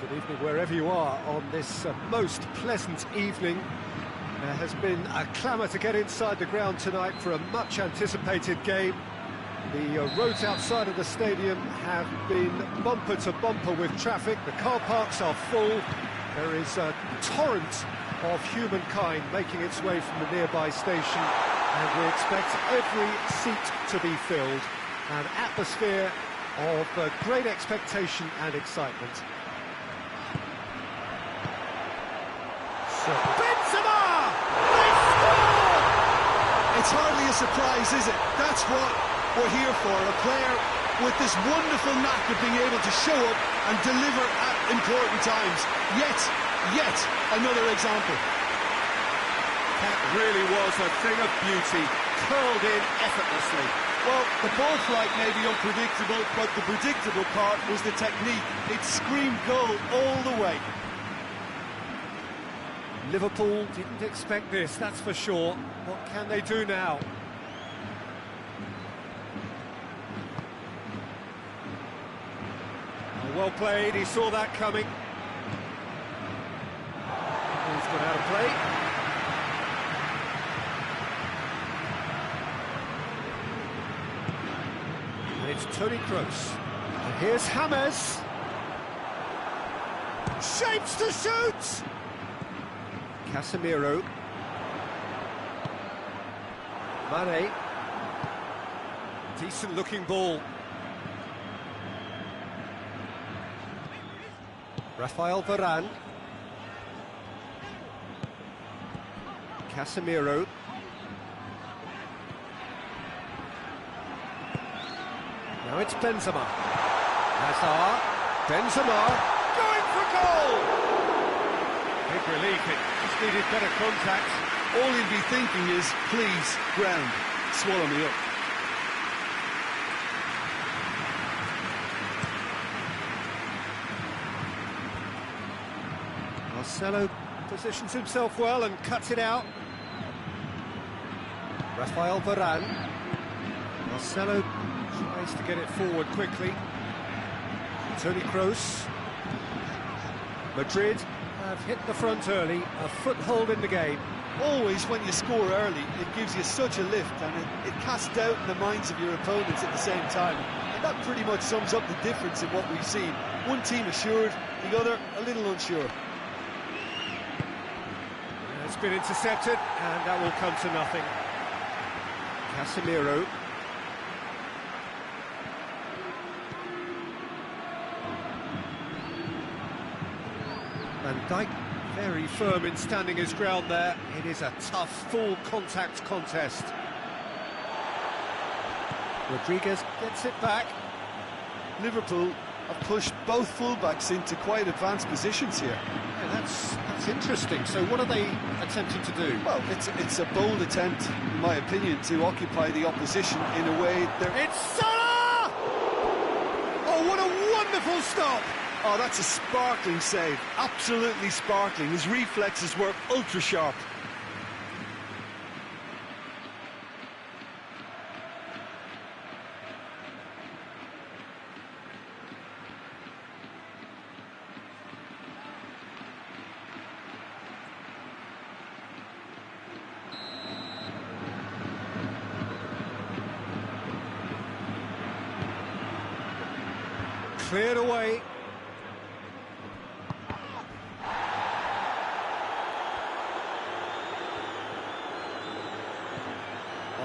Good evening wherever you are on this most pleasant evening. There has been a clamour to get inside the ground tonight for a much anticipated game. The roads outside of the stadium have been bumper to bumper with traffic. The car parks are full. There is a torrent of humankind making its way from the nearby station, and we expect every seat to be filled. An atmosphere of great expectation and excitement. Benzema! They score! It's hardly a surprise, is it? That's what we're here for. A player with this wonderful knack of being able to show up and deliver at important times. Yet another example. That really was a thing of beauty, curled in effortlessly. Well, the ball flight may be unpredictable, but the predictable part was the technique. It screamed goal all the way. Liverpool didn't expect this, that's for sure. What can they do now? Well played, he saw that coming. He's gone out of play. And it's Toni Kroos. And here's James. Shapes to shoot! Casemiro. Mane. Decent looking ball. Rafael Varane. Casemiro. Now it's Benzema. Hazard. Benzema. Going for goal! Big relief, it just needed better contact. All he'd be thinking is, please, ground, swallow me up. Marcelo positions himself well and cuts it out. Rafael Varane. Marcelo tries to get it forward quickly. Toni Kroos. Madrid have hit the front early, a foothold in the game. Always when you score early, it gives you such a lift, and it casts doubt in the minds of your opponents at the same time. And that pretty much sums up the difference in what we've seen. One team assured, the other a little unsure. It's been intercepted, and that will come to nothing. Casemiro. Van Dijk very firm in standing his ground there. It is a tough, full contact contest. Rodriguez gets it back. Liverpool have pushed both fullbacks into quite advanced positions here. Yeah, that's interesting. So what are they attempting to do? Well, it's a bold attempt, in my opinion, to occupy the opposition in a way that... It's Salah! Oh, what a wonderful stop! Oh, that's a sparkling save. Absolutely sparkling. His reflexes were ultra-sharp. Cleared away.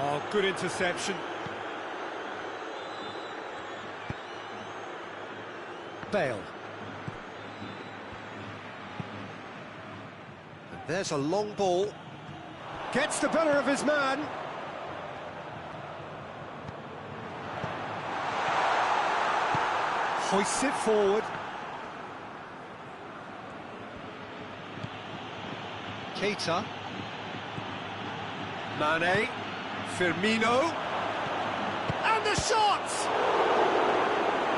Oh, good interception. Bale. And there's a long ball. Gets the better of his man. Hoists it forward. Keita. Mane. Firmino. And the shot!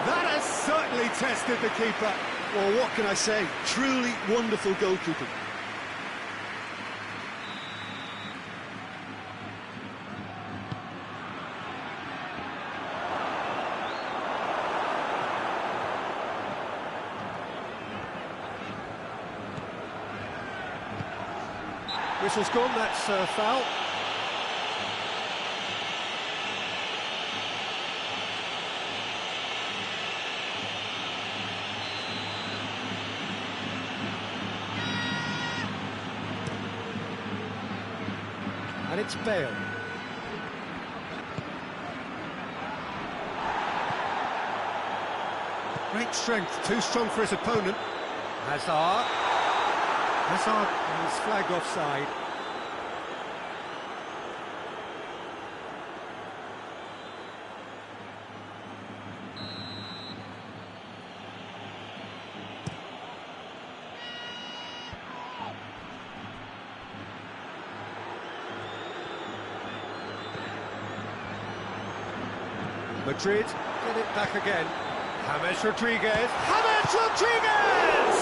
That has certainly tested the keeper. Well, what can I say? Truly wonderful goalkeeping. Whistle's gone, that's foul. And it's Bale. Great strength, too strong for his opponent. Hazard is flagged offside. Madrid get it back again. James Rodriguez. James Rodriguez!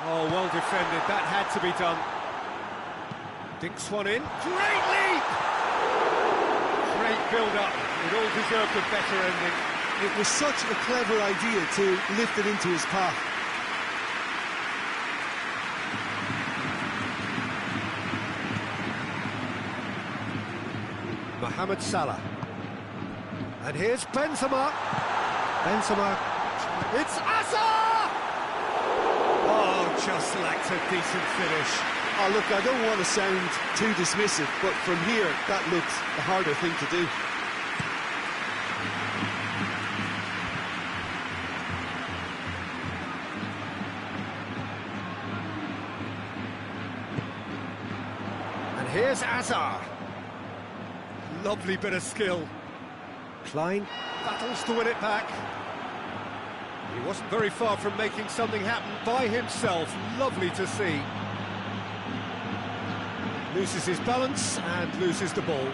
Oh, well defended. That had to be done. Dinks one in. Great leap! Great build-up. It all deserved a better ending. It was such a clever idea to lift it into his path. Mohamed Salah. And here's Benzema. Benzema. It's Hazard! Oh, just lacked a decent finish. Oh, look, I don't want to sound too dismissive, but from here, that looked the harder thing to do. And here's Hazard. Lovely bit of skill. Klein battles to win it back. He wasn't very far from making something happen by himself. Lovely to see. Loses his balance and loses the ball.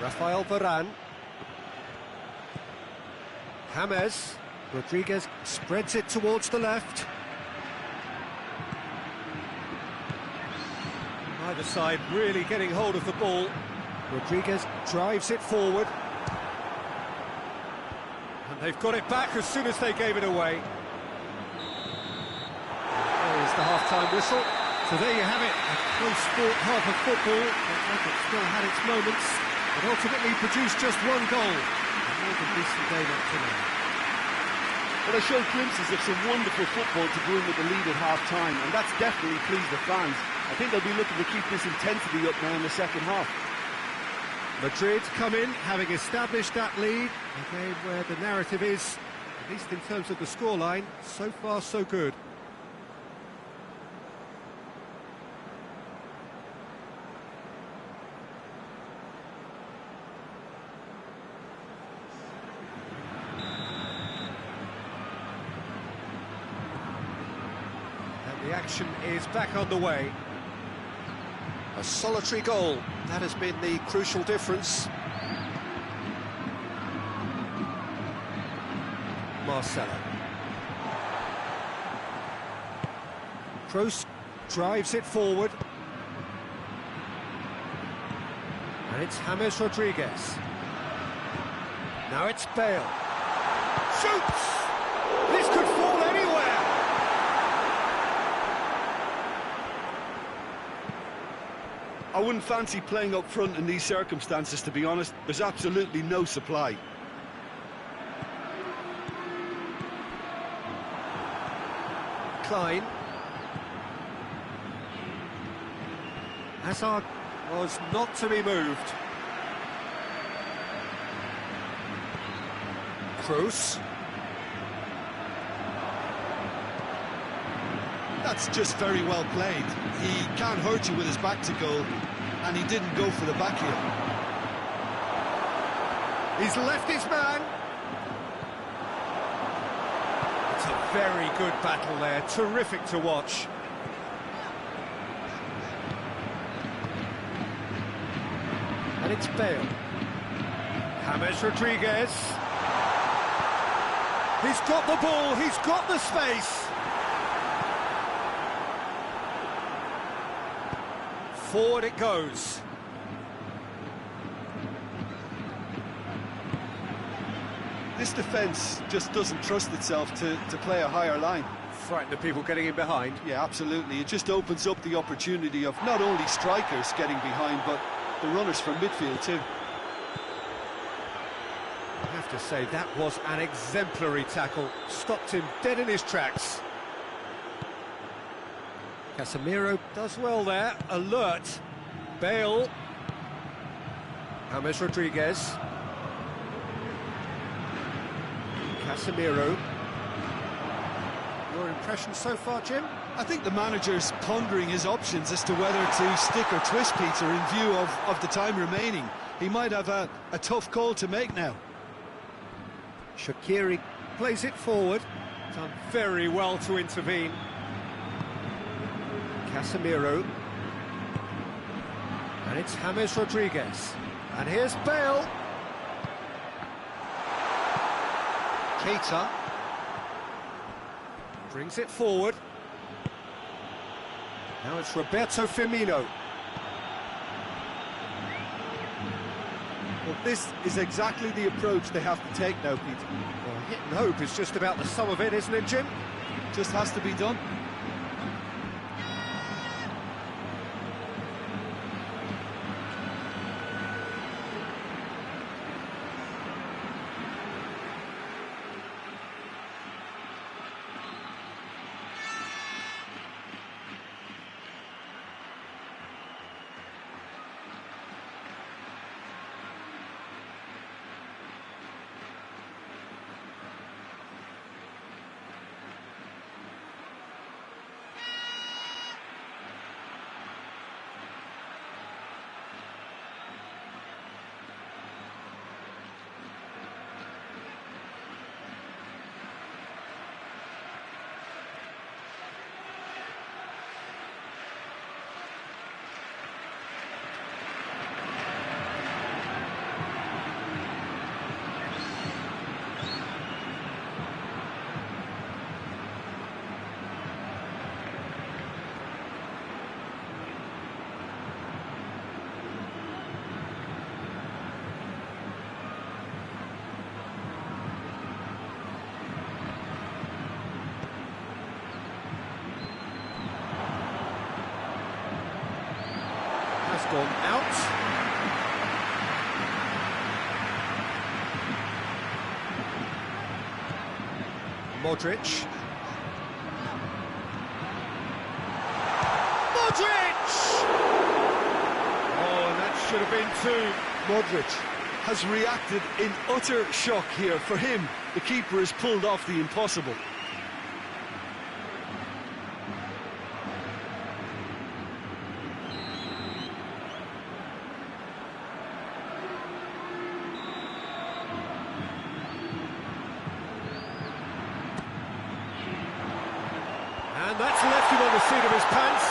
Rafael Varane. James. Rodriguez spreads it towards the left. Either side really getting hold of the ball. Rodriguez drives it forward. And they've got it back as soon as they gave it away. There's the half-time whistle. So there you have it, a close sport half of football. It still had its moments, but ultimately produced just one goal. A more than decent game up to now. Well, they showed glimpses of some wonderful football to go in with the lead at half-time, and that's definitely pleased the fans. I think they'll be looking to keep this intensity up now in the second half. Madrid come in, having established that lead, a game where the narrative is, at least in terms of the scoreline, so far so good. The action is back on the way. A solitary goal, that has been the crucial difference. Marcelo. Kroos drives it forward. And it's James Rodriguez. Now it's Bale. Shoots! This could fall anywhere! I wouldn't fancy playing up front in these circumstances, to be honest. There's absolutely no supply. Klein. Hazard was not to be moved. Kroos. That's just very well played. He can't hurt you with his back to goal, and he didn't go for the back heel. He's left his man. It's a very good battle there, terrific to watch. And it's Bale. James Rodriguez. He's got the ball, he's got the space. Forward it goes. This defence just doesn't trust itself to play a higher line. Frighten the people getting in behind. Yeah, absolutely. It just opens up the opportunity of not only strikers getting behind, but the runners from midfield too. I have to say, that was an exemplary tackle. Stopped him dead in his tracks. Casemiro does well there, alert. Bale. James Rodriguez. Casemiro. Your impression so far, Jim? I think the manager's pondering his options as to whether to stick or twist Peter in view of the time remaining. He might have a tough call to make now. Shaqiri plays it forward. Done very well to intervene. Casemiro. And it's James Rodriguez. And here's Bale. Keita. Brings it forward. Now it's Roberto Firmino. Well, this is exactly the approach they have to take now, Peter. Well, hit and hope is just about the sum of it, isn't it, Jim? Just has to be done. Gone out. Modric. Modric! Oh, and that should have been two. Modric has reacted in utter shock here. For him, the keeper has pulled off the impossible. And that's left him on the seat of his pants.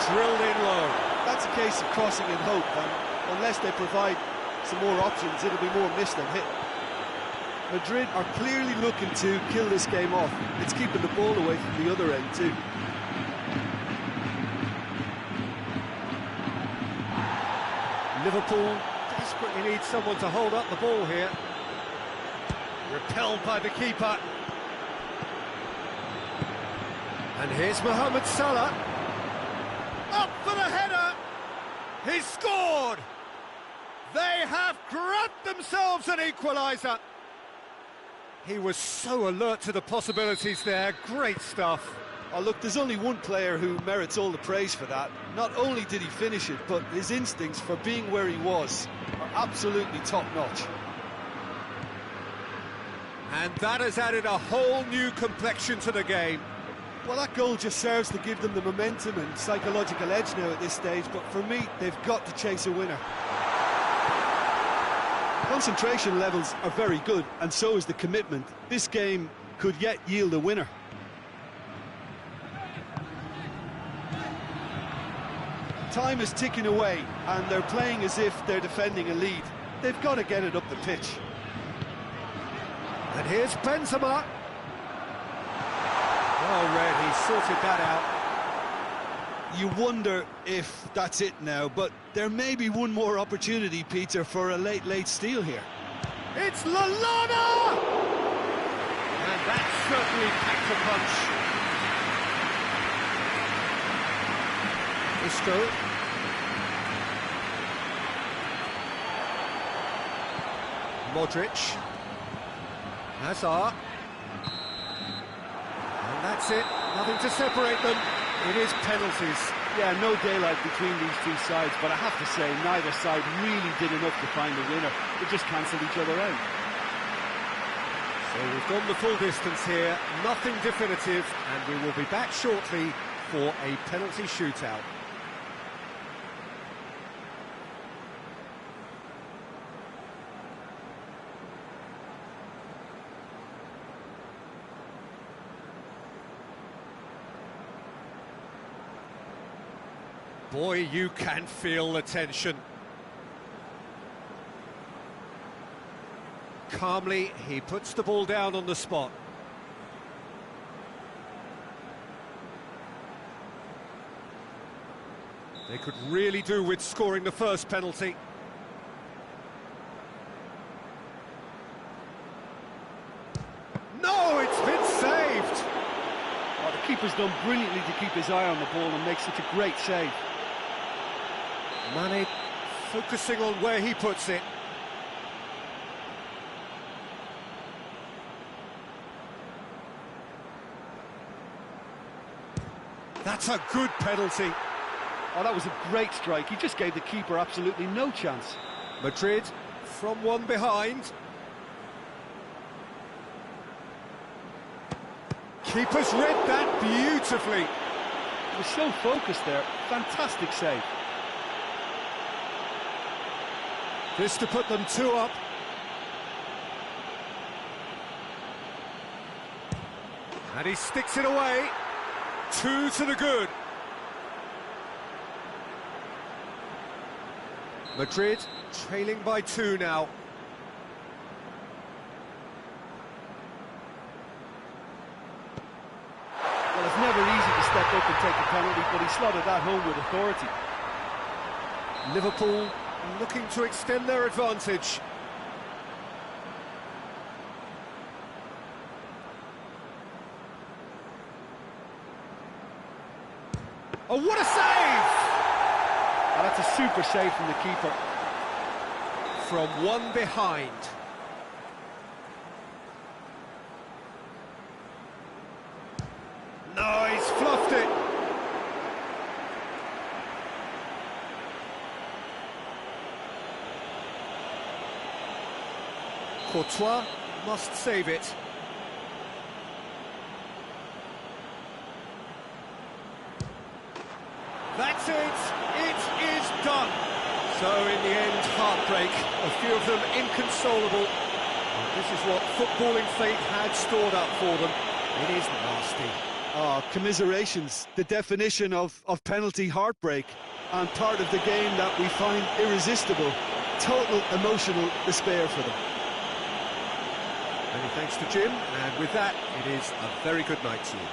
Drilled in low. That's a case of crossing in hope, and unless they provide some more options, it'll be more miss than hit. Madrid are clearly looking to kill this game off. It's keeping the ball away from the other end too. Liverpool desperately need someone to hold up the ball here. Repelled by the keeper. And here's Mohamed Salah. Up for the header. He's scored. They have grabbed themselves an equaliser. He was so alert to the possibilities there. Great stuff. Oh, look, there's only one player who merits all the praise for that. Not only did he finish it, but his instincts for being where he was are absolutely top-notch. And that has added a whole new complexion to the game. Well, that goal just serves to give them the momentum and psychological edge now at this stage, but for me, they've got to chase a winner. Concentration levels are very good, and so is the commitment. This game could yet yield a winner. Time is ticking away, and they're playing as if they're defending a lead. They've got to get it up the pitch. And here's Benzema. Well read, he sorted that out. You wonder if that's it now, but there may be one more opportunity, Peter, for a late steal here. It's Lallana! And that certainly packed a punch. Isco. Modric. Hazard. And that's it. Nothing to separate them. It is penalties. Yeah, no daylight between these two sides, but I have to say, neither side really did enough to find the winner. They just cancelled each other out. So we've gone the full distance here, nothing definitive, and we will be back shortly for a penalty shootout. Boy, you can feel the tension. Calmly, he puts the ball down on the spot. They could really do with scoring the first penalty. No, it's been saved! Oh, the keeper's done brilliantly to keep his eye on the ball and make such a great save. Mane focusing on where he puts it. That's a good penalty. Oh, that was a great strike. He just gave the keeper absolutely no chance. Madrid from one behind. Keeper's read that beautifully. He was so focused there. Fantastic save. This to put them 2 up. And he sticks it away. 2 to the good. Madrid trailing by 2 now. Well, it's never easy to step up and take a penalty, but he slotted that home with authority. Liverpool looking to extend their advantage. Oh, what a save! Oh, that's a super save from the keeper. From one behind. No, he's fluffed it. Courtois must save it. That's it! It is done! So in the end, heartbreak. A few of them inconsolable. And this is what footballing fate had stored up for them. It is nasty. Oh, commiserations, the definition of penalty heartbreak, and part of the game that we find irresistible. Total emotional despair for them. Many thanks to Jim, and with that, it is a very good night to you.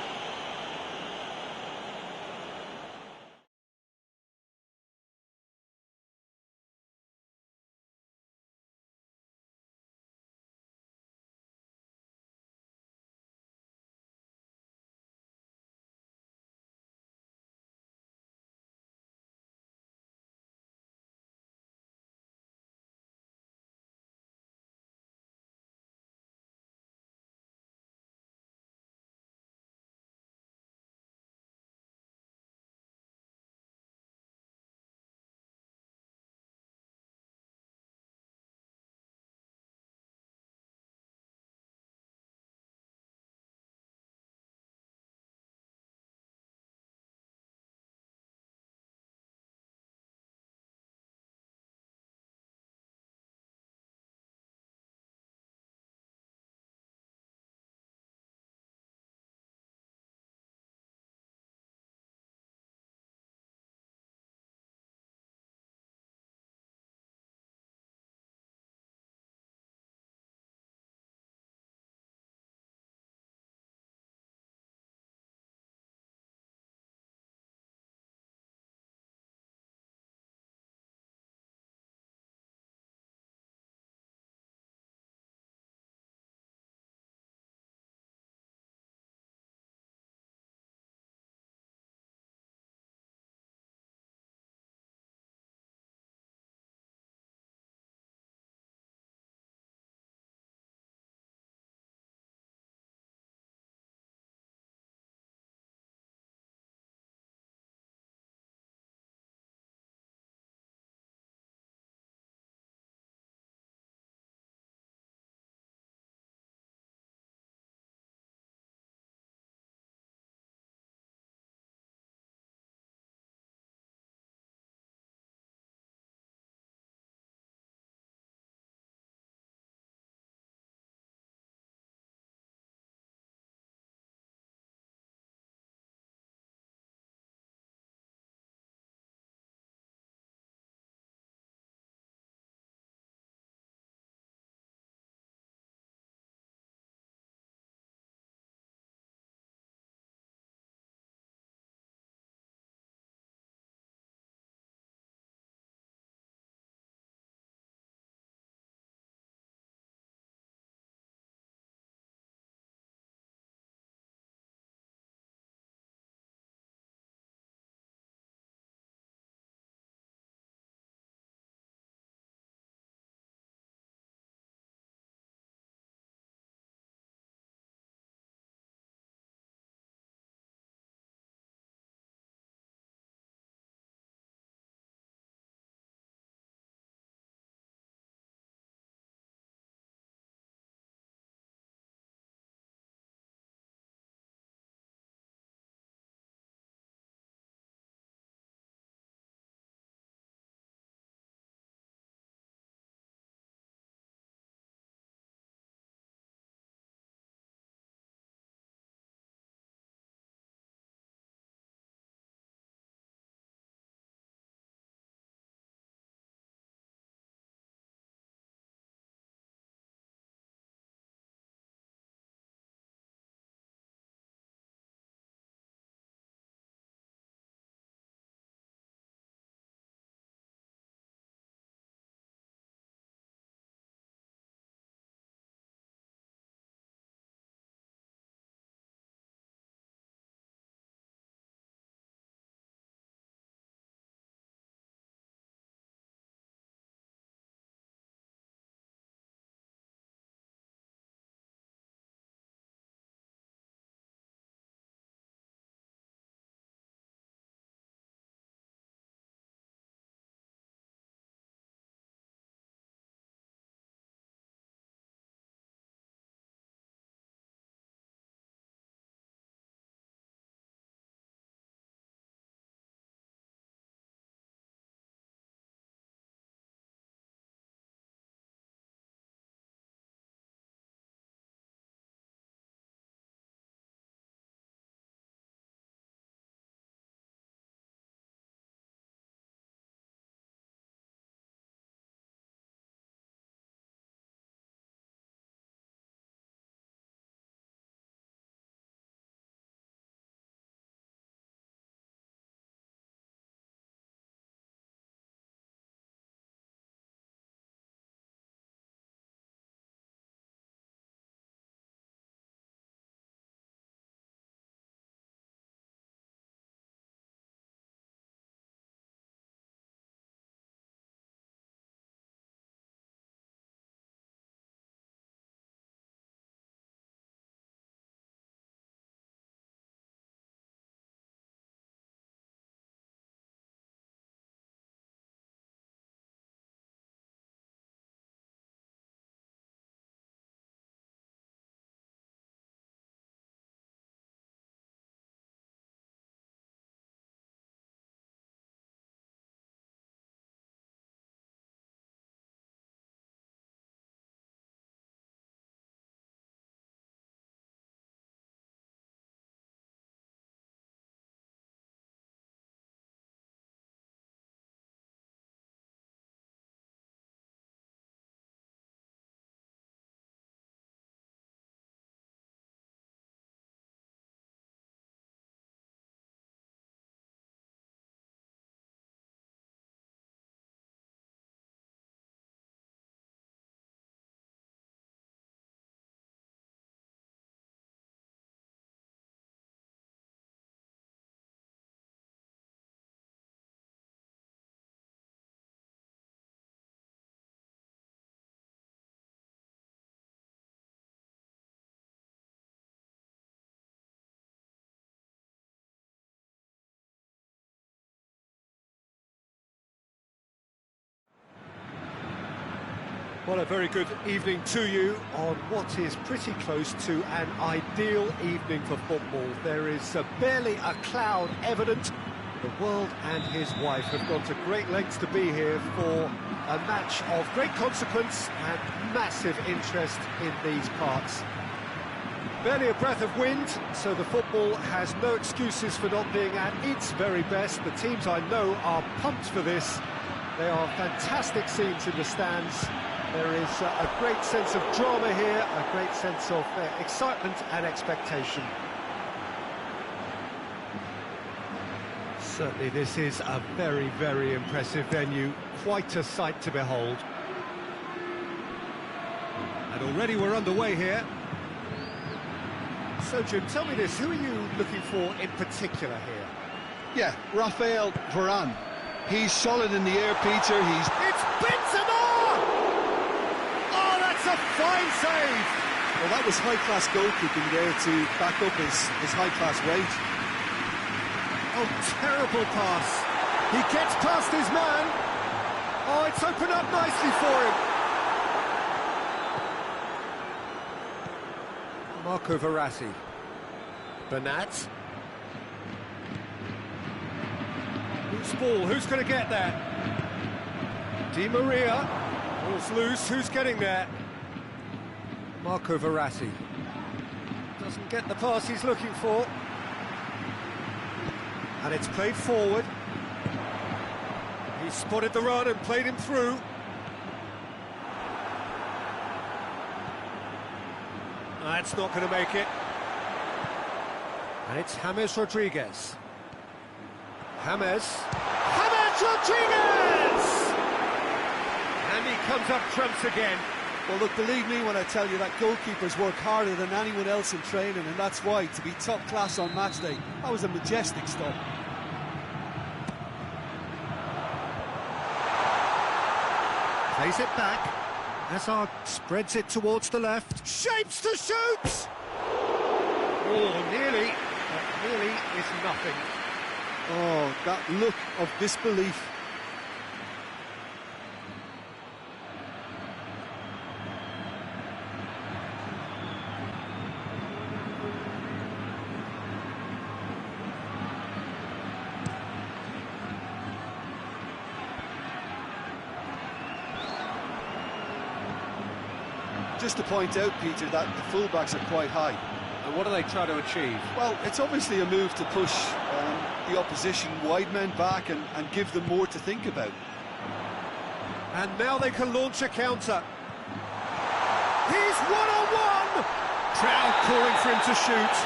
Well, a very good evening to you on what is pretty close to an ideal evening for football. There is barely a cloud evident. The world and his wife have gone to great lengths to be here for a match of great consequence and massive interest in these parts. Barely a breath of wind, so the football has no excuses for not being at its very best. The teams I know are pumped for this. They are fantastic scenes in the stands. There is a great sense of drama here, a great sense of excitement and expectation. Certainly this is a very, very impressive venue, quite a sight to behold. And already we're underway here. So Jim, tell me this, who are you looking for in particular here? Yeah, Raphael Varane. He's solid in the air, Peter. It's Benzema! Oh, that's a fine save! Well, that was high-class goalkeeping there to back up his high-class weight. Oh, terrible pass. He gets past his man. Oh, it's opened up nicely for him. Marco Verratti. Bernat. Who's ball? Who's going to get there? Di Maria. Ball's loose. Who's getting there? Marco Verratti. Doesn't get the pass he's looking for. And it's played forward. He spotted the run and played him through. That's not going to make it. And it's James Rodriguez. James Rodriguez! And he comes up trumps again. Well, look, believe me when I tell you that goalkeepers work harder than anyone else in training, and that's why, to be top class on match day, that was a majestic stop. Plays it back. Hazard spreads it towards the left. Shapes to shoot! Oh, nearly. But nearly is nothing. Oh, that look of disbelief. Just to point out, Peter, that the fullbacks are quite high. And what do they try to achieve? Well, it's obviously a move to push the opposition wide men back and give them more to think about. And now they can launch a counter. He's one-on-one! Crowd calling for him to shoot.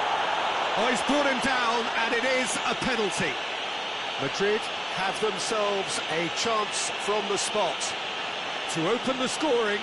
Oh, he's brought him down, and it is a penalty. Madrid have themselves a chance from the spot to open the scoring.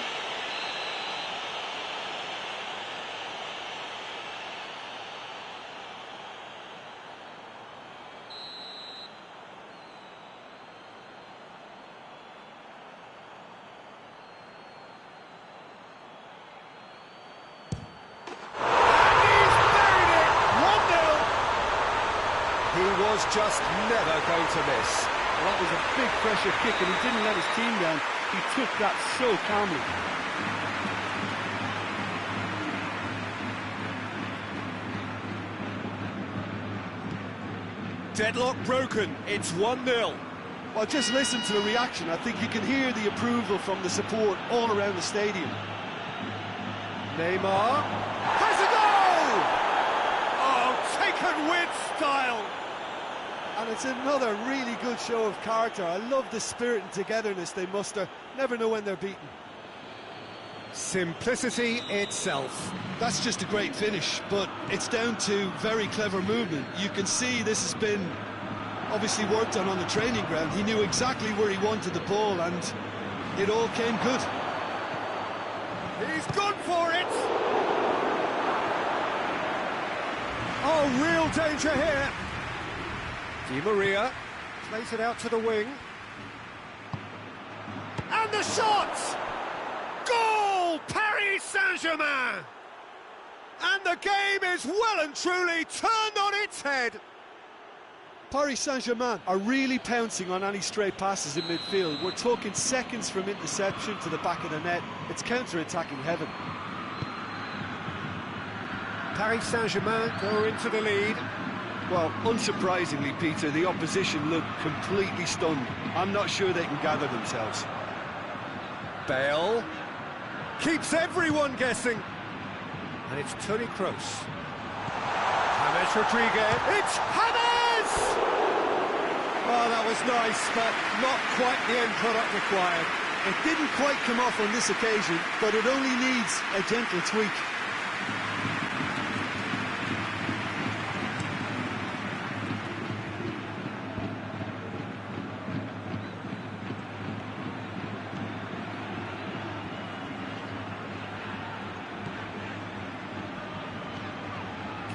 Just never going to miss. Well, that was a big pressure kick and he didn't let his team down. He took that so calmly. Deadlock broken. It's 1-0. Well, just listen to the reaction. I think you can hear the approval from the support all around the stadium. Neymar has a goal! Oh, taken with style. And it's another really good show of character. I love the spirit and togetherness they muster. Never know when they're beaten. Simplicity itself. That's just a great finish, but it's down to very clever movement. You can see this has been obviously worked on the training ground. He knew exactly where he wanted the ball, and it all came good. He's gone for it! Oh, real danger here. Di Maria plays it out to the wing. And the shot! Goal! Paris Saint-Germain! And the game is well and truly turned on its head. Paris Saint-Germain are really pouncing on any stray passes in midfield. We're talking seconds from interception to the back of the net. It's counter-attacking heaven. Paris Saint-Germain go into the lead. Well, unsurprisingly, Peter, the opposition look completely stunned. I'm not sure they can gather themselves. Bale keeps everyone guessing. And it's Toni Kroos. James Rodriguez. It's James! Oh, that was nice, but not quite the end product required. It didn't quite come off on this occasion, but it only needs a gentle tweak.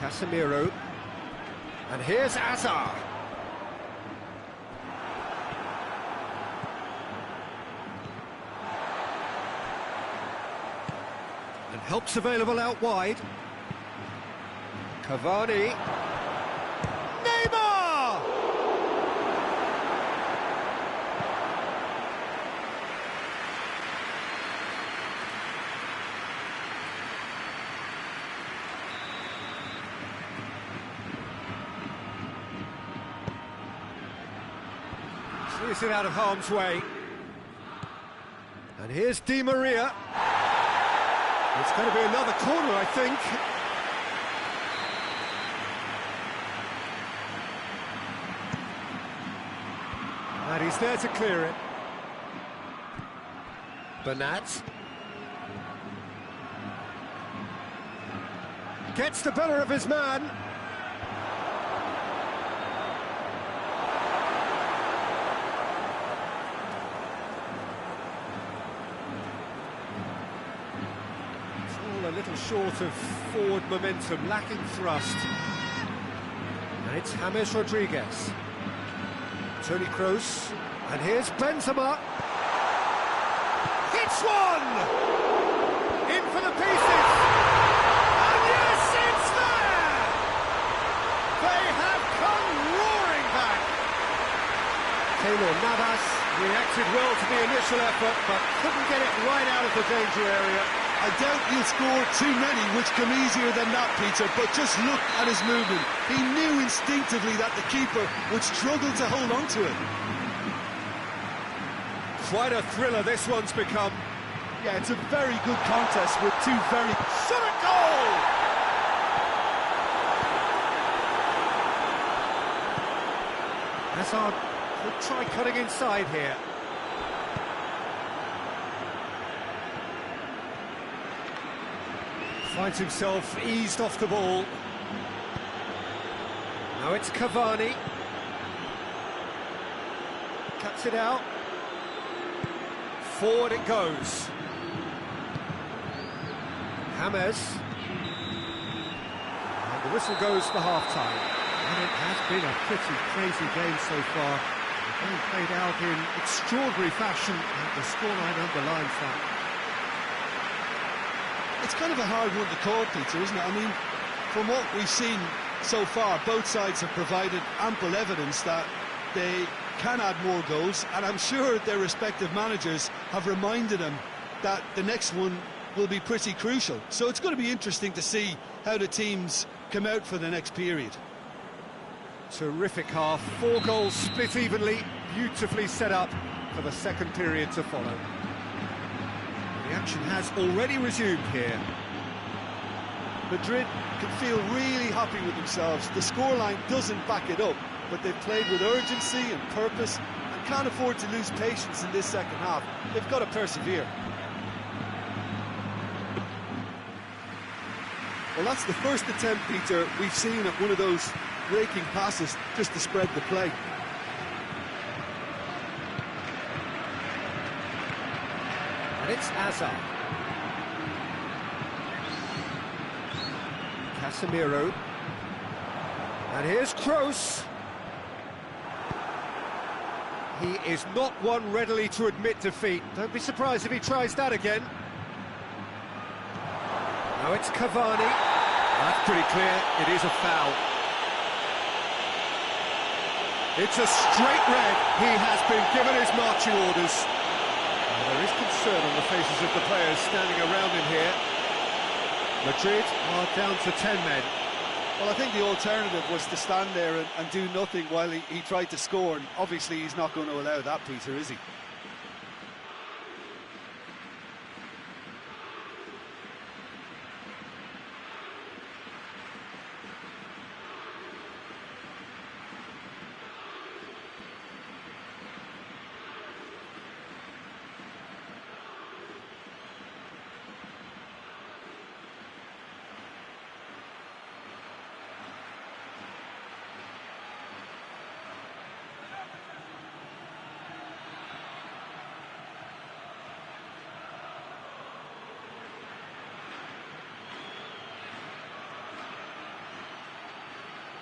Casemiro, and here's Hazard. And help's available out wide. Cavani. Neymar! Clears it out of harm's way. And here's Di Maria. It's going to be another corner, I think. And he's there to clear it. Bernat. Gets the better of his man. A little short of forward momentum, lacking thrust. And it's James Rodriguez. Toni Kroos. And here's Benzema. Hits one! In for the pieces! And yes, it's there! They have come roaring back! Keylor Navas reacted well to the initial effort, but couldn't get it right out of the danger area. I doubt he'll score too many, which come easier than that, Peter, but just look at his movement. He knew instinctively that the keeper would struggle to hold on to it. Quite a thriller this one's become. Yeah, it's a very good contest with two very... Shot a goal! Hazard will try cutting inside here. Finds himself eased off the ball. Now it's Cavani. Cuts it out. Forward it goes. James. And the whistle goes for half-time. And it has been a pretty crazy game so far. The game played out in extraordinary fashion, and the scoreline underlines that. It's kind of a hard one to call, Peter, isn't it? I mean, from what we've seen so far, both sides have provided ample evidence that they can add more goals, and I'm sure their respective managers have reminded them that the next one will be pretty crucial. So it's going to be interesting to see how the teams come out for the next period. Terrific half, 4 goals split evenly, beautifully set up for the second period to follow. The action has already resumed here. Madrid can feel really happy with themselves. The scoreline doesn't back it up, but they've played with urgency and purpose and can't afford to lose patience in this second half. They've got to persevere. Well, that's the first attempt, Peter, we've seen at one of those raking passes just to spread the play. And it's Hazard. Casemiro. And here's Kroos. He is not one readily to admit defeat. Don't be surprised if he tries that again. Now it's Cavani. That's pretty clear, it is a foul. It's a straight red. He has been given his marching orders. There is concern on the faces of the players standing around him here. Madrid are down to 10 men. Well, I think the alternative was to stand there and do nothing while he tried to score, and obviously he's not going to allow that, Peter, is he?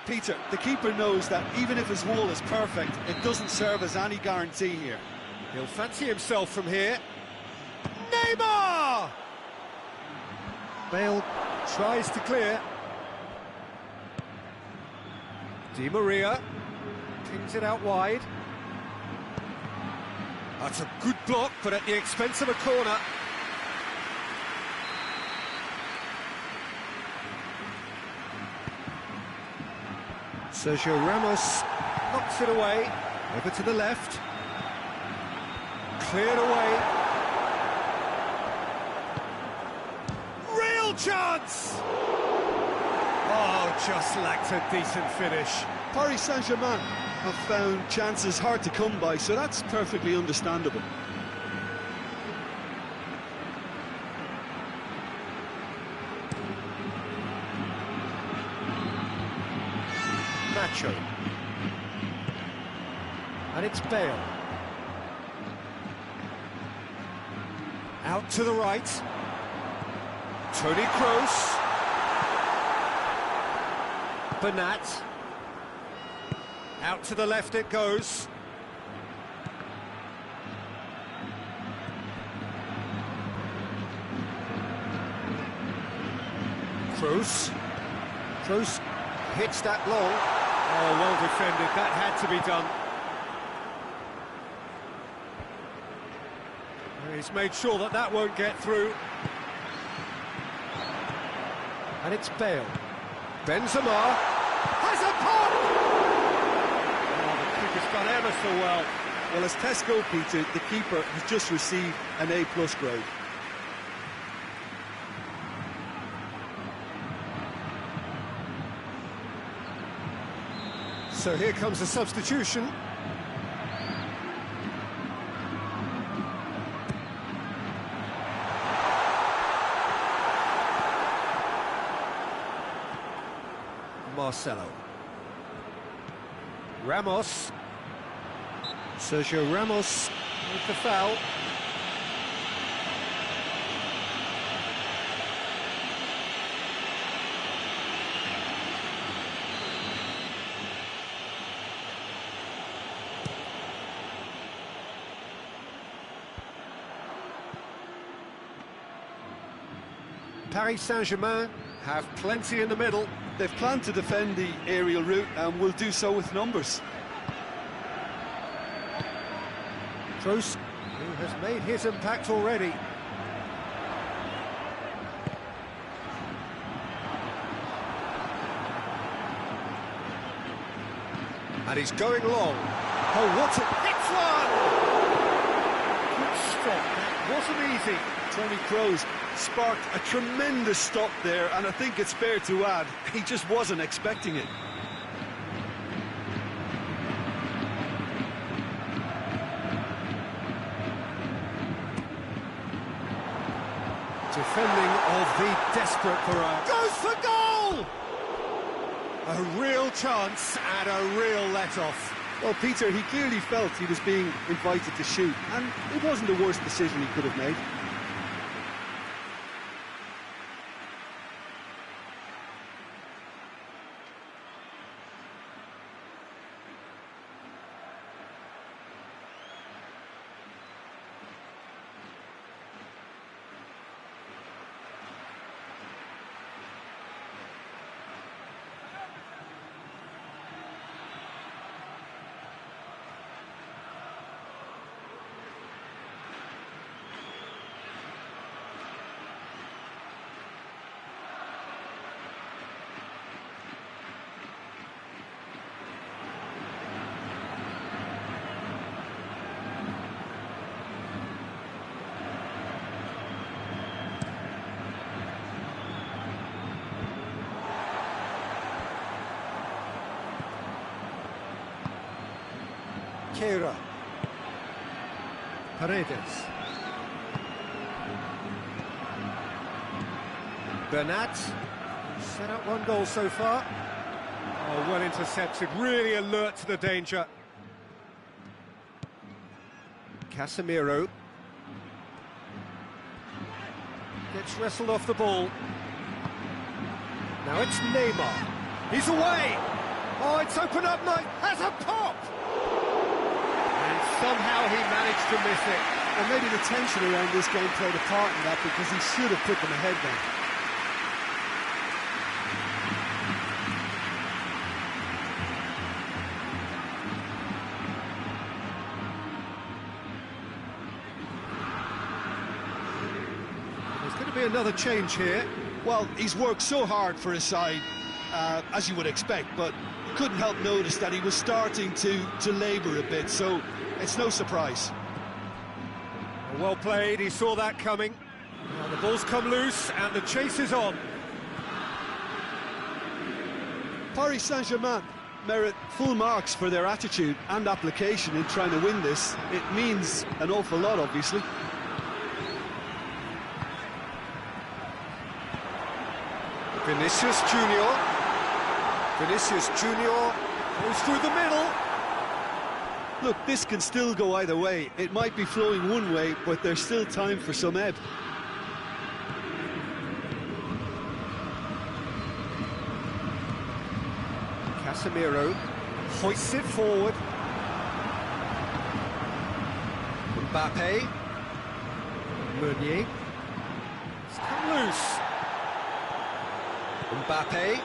Peter, the keeper knows that even if his wall is perfect, it doesn't serve as any guarantee here. He'll fancy himself from here. Neymar! Bale tries to clear. Di Maria pings it out wide. That's a good block, but at the expense of a corner. Sergio Ramos knocks it away, over to the left, cleared away, real chance! Oh, just lacked a decent finish. Paris Saint-Germain have found chances hard to come by, so that's perfectly understandable. Nacho. And it's Bale. Out to the right. Toni Kroos. Bernat. Out to the left it goes. Kroos. Kroos hits that long. Oh, well defended, that had to be done. He's made sure that that won't get through. And it's Bale. Benzema has a pop! Oh, the kick has done ever so well. Well, as Tesco, Peter, the keeper has just received an A+ grade. So here comes a substitution. Marcelo. Ramos. Sergio Ramos with the foul. Paris Saint-Germain have plenty in the middle. They've planned to defend the aerial route and will do so with numbers. Kroos, who has made his impact already. And he's going long. Oh, what a... It's one! Good stop, that wasn't easy. Toni Kroos sparked a tremendous stop there, and I think it's fair to add, he just wasn't expecting it. Defending of the desperate Varane. Goes for goal! A real chance and a real let-off. Well, Peter, he clearly felt he was being invited to shoot, and it wasn't the worst decision he could have made. Sequeira. Paredes. Bernat. Set up one goal so far. Oh, well intercepted, really alert to the danger. Casemiro. Gets wrestled off the ball. Now it's Neymar. He's away! Oh, it's opened up now. Has a pop! And somehow he managed to miss it. Well, maybe the tension around this game played a part in that, because he should have put them ahead then. There's going to be another change here. Well, he's worked so hard for his side, as you would expect, but couldn't help notice that he was starting to labour a bit, so it's no surprise. Well played, he saw that coming. Now the ball's come loose and the chase is on. Paris Saint-Germain merit full marks for their attitude and application in trying to win this. It means an awful lot, obviously. Vinicius Junior. Vinicius Junior goes through the middle. Look, this can still go either way. It might be flowing one way, but there's still time for some ebb. Casemiro hoists it forward. Mbappe. Meunier. It's come loose. Mbappe.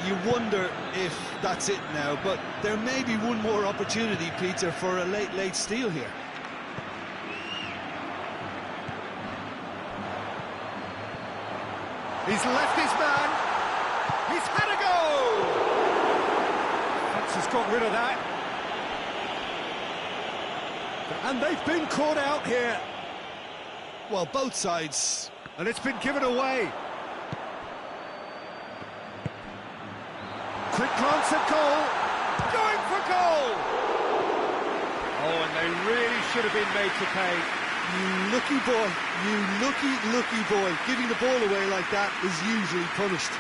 You wonder if that's it now, but there may be one more opportunity, Peter, for a late steal here. He's left his man. He's had a go. Fence has got rid of that. And they've been caught out here. Well, both sides. And it's been given away. Quick glance at goal. Going for goal. Oh, and they really should have been made to pay. You lucky boy, you lucky boy. Giving the ball away like that is usually punished.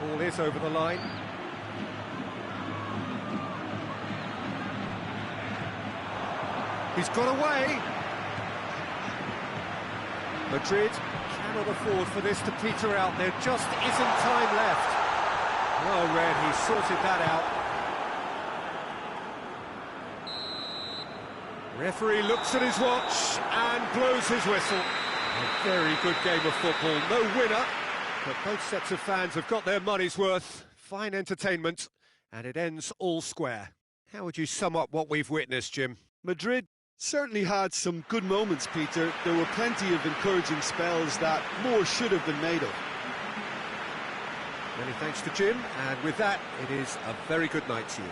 Ball is over the line. He's got away. Madrid cannot afford for this to peter out. There just isn't time left. Well read, he sorted that out. Referee looks at his watch and blows his whistle. A very good game of football. No winner, but both sets of fans have got their money's worth. Fine entertainment, and it ends all square. How would you sum up what we've witnessed, Jim? Madrid certainly had some good moments, Peter. There were plenty of encouraging spells that more should have been made of. Many thanks to Jim, and with that, it is a very good night to you.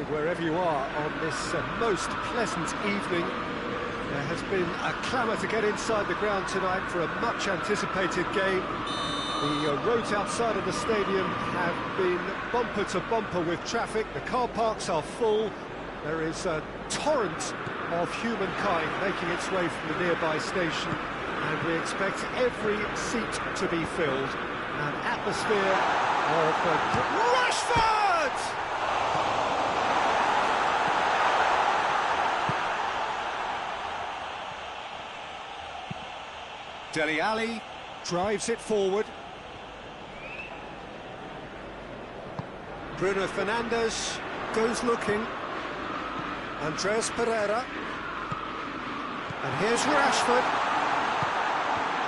Wherever you are on this most pleasant evening, there has been a clamour to get inside the ground tonight for a much-anticipated game. The roads outside of the stadium have been bumper to bumper with traffic. The car parks are full. There is a torrent of humankind making its way from the nearby station, and we expect every seat to be filled. An atmosphere of Rashford! Dele Alli drives it forward. Bruno Fernandes goes looking. Andreas Pereira. And here's Rashford.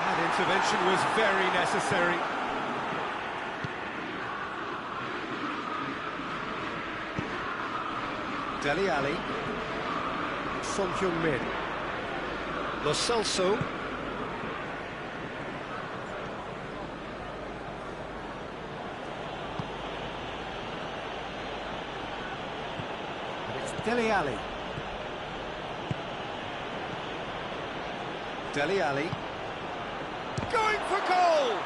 That intervention was very necessary. Dele Alli. Son Heung-min. Lo Celso. Dele Alli. Dele Alli. Going for goal!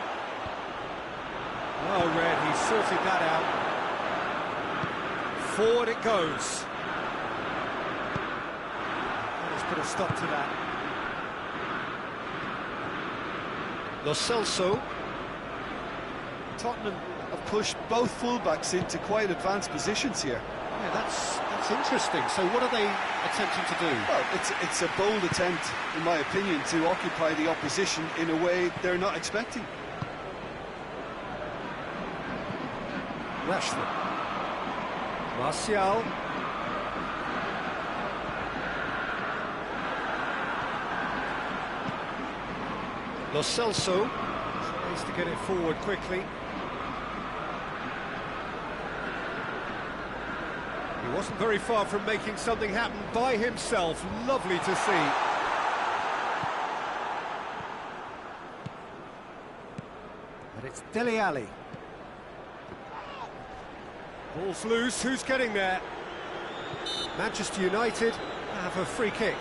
Oh, Red, he sorted that out. Forward it goes. Let's put a stop to that. Lo Celso. Tottenham have pushed both fullbacks into quite advanced positions here. Yeah, that's interesting. So what are they attempting to do? Well, it's a bold attempt, in my opinion, to occupy the opposition in a way they're not expecting. Rashford. Martial. Lo Celso tries to get it forward quickly. He wasn't very far from making something happen by himself. Lovely to see. But it's Dele Alli. Ball's loose, who's getting there? Manchester United have a free kick.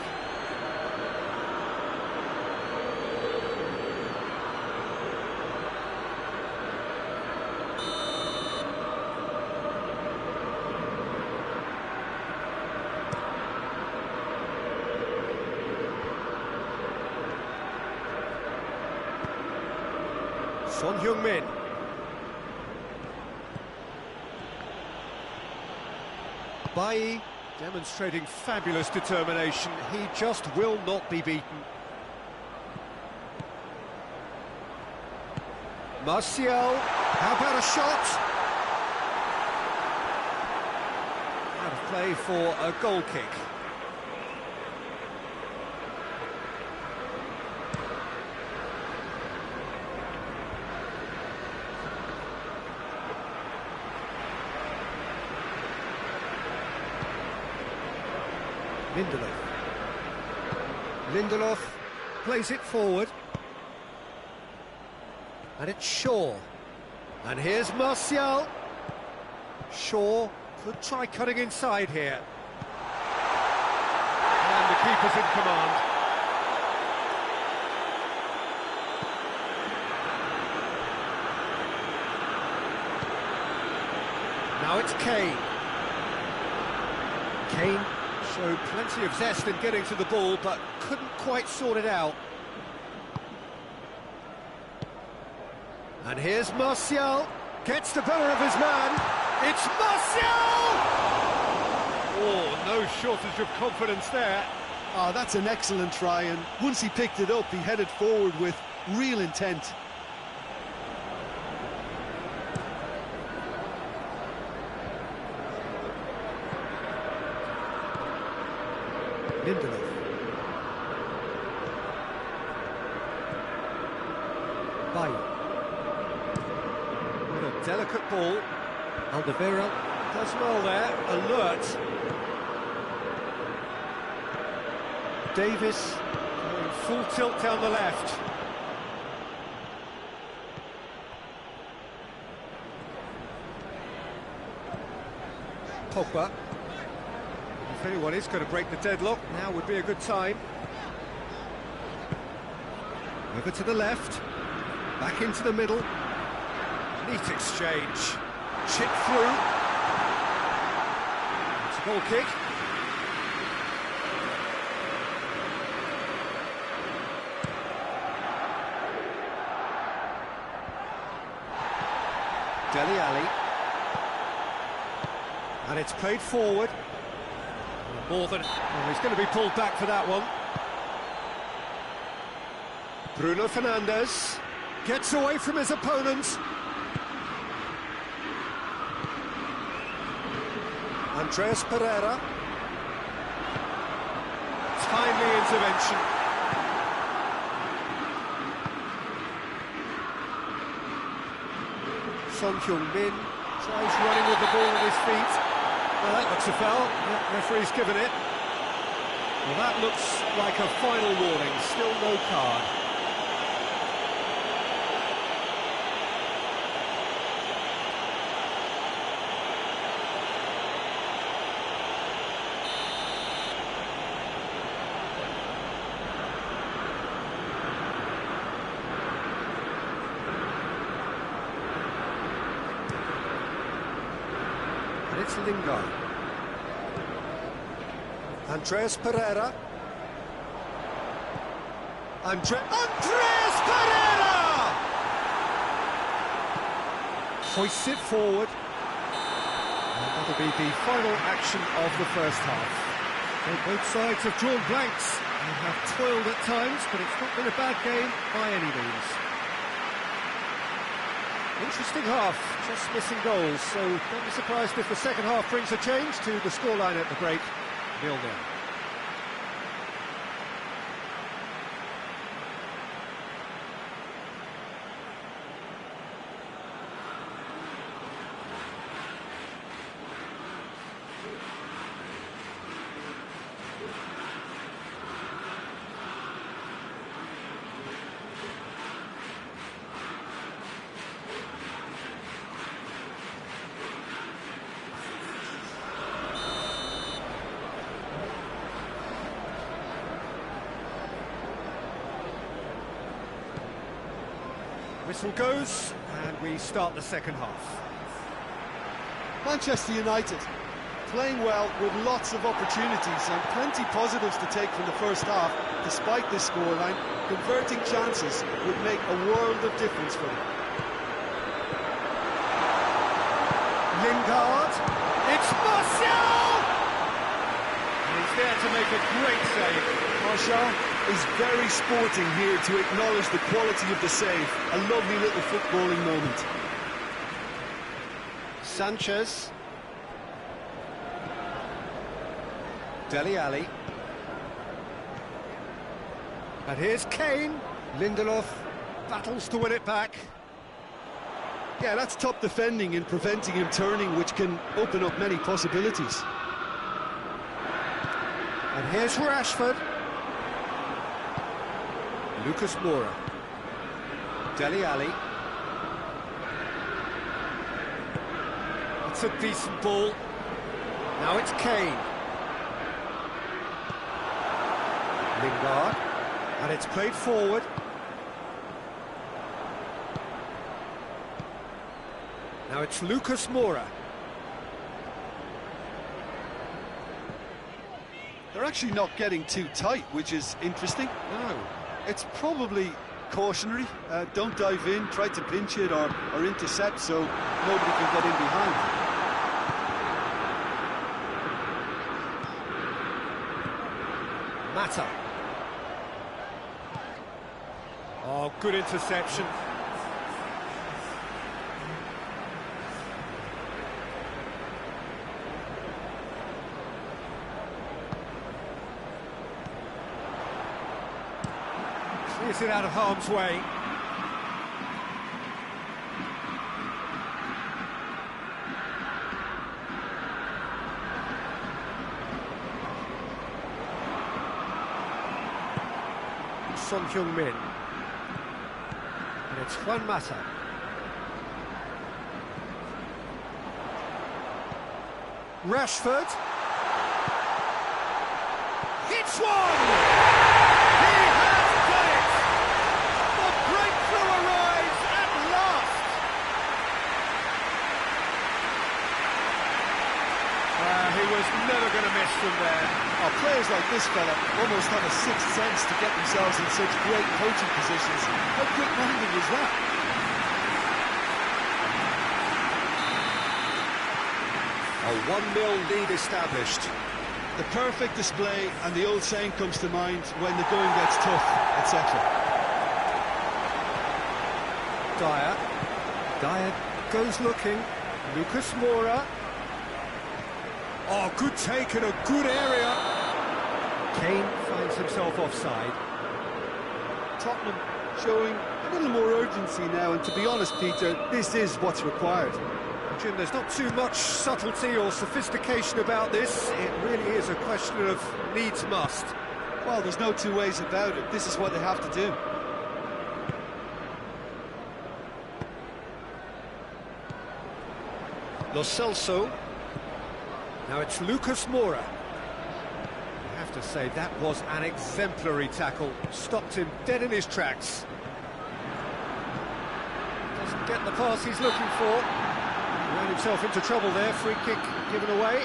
Son Heung-min. Bailly demonstrating fabulous determination. He just will not be beaten. Martial. How about a shot? Out of play for a goal kick. Lindelof plays it forward. And it's Shaw. And here's Martial. Shaw could try cutting inside here. And the keeper's in command. Now it's Kane. Kane showed plenty of zest in getting to the ball, but couldn't quite sort it out. And here's Martial. Gets the better of his man. It's Martial! Oh, no shortage of confidence there. Oh, that's an excellent try, and once he picked it up, he headed forward with real intent. Lindelof. Bailly. What a delicate ball. Alderweireld does well there, alert. Davis going full tilt down the left. Pogba. If anyone is going to break the deadlock, now would be a good time. Over to the left, back into the middle. Neat exchange. Chip through. It's a goal kick. Dele Alli. And it's played forward. More than... Oh, he's going to be pulled back for that one. Bruno Fernandes gets away from his opponent. Andreas Pereira. Timely intervention. Son Heung-min tries running with the ball at his feet. Well, that looks a foul. The referee's given it. Well, that looks like a final warning. Still no card. And it's Lingard. Andreas Pereira. Andreas Pereira! Hoists it forward. And that'll be the final action of the first half. Well, both sides have drawn blanks and have toiled at times, but it's not been a bad game by any means. Interesting half, just missing goals, so don't be surprised if the second half brings a change to the scoreline at the break. 0-0. Whistle goes, and we start the second half. Manchester United playing well with lots of opportunities and plenty positives to take from the first half. Despite this scoreline, converting chances would make a world of difference for them. Lingard, it's Martial! And he's there to make a great save. Martial is very sporting here to acknowledge the quality of the save. A lovely little footballing moment. Sanchez. Dele Alli. And here's Kane. Lindelof battles to win it back. Yeah, that's top defending and preventing him turning, which can open up many possibilities. And here's Rashford. Lucas Moura. Dele Alli. It's a decent ball. Now it's Kane. Lingard. And it's played forward. Now it's Lucas Moura. They're actually not getting too tight, which is interesting. No. It's probably cautionary. Don't dive in, try to pinch it or intercept so nobody can get in behind. Mata. Oh, good interception. Clears it out of harm's way. Son Heung-min. And it's Juan Mata. Rashford. It's one! He has done it! The breakthrough arrives at last! He was never going to miss from there. Oh, players like this fella almost have a sixth sense to get themselves in such great coaching positions. How quick-minded was that? A 1-0 lead established. The perfect display, and the old saying comes to mind: when the going gets tough, etc. Dyer goes looking. Lucas Moura. Oh, good take in a good area. Kane finds himself offside. Tottenham showing a little more urgency now, and to be honest, Peter, this is what's required. Jim, there's not too much subtlety or sophistication about this. It really is a question of needs must. Well, there's no two ways about it. This is what they have to do. Lo Celso. Now it's Lucas Moura. I have to say, that was an exemplary tackle. Stopped him dead in his tracks. Doesn't get the pass he's looking for. Ran himself into trouble there. Free kick given away.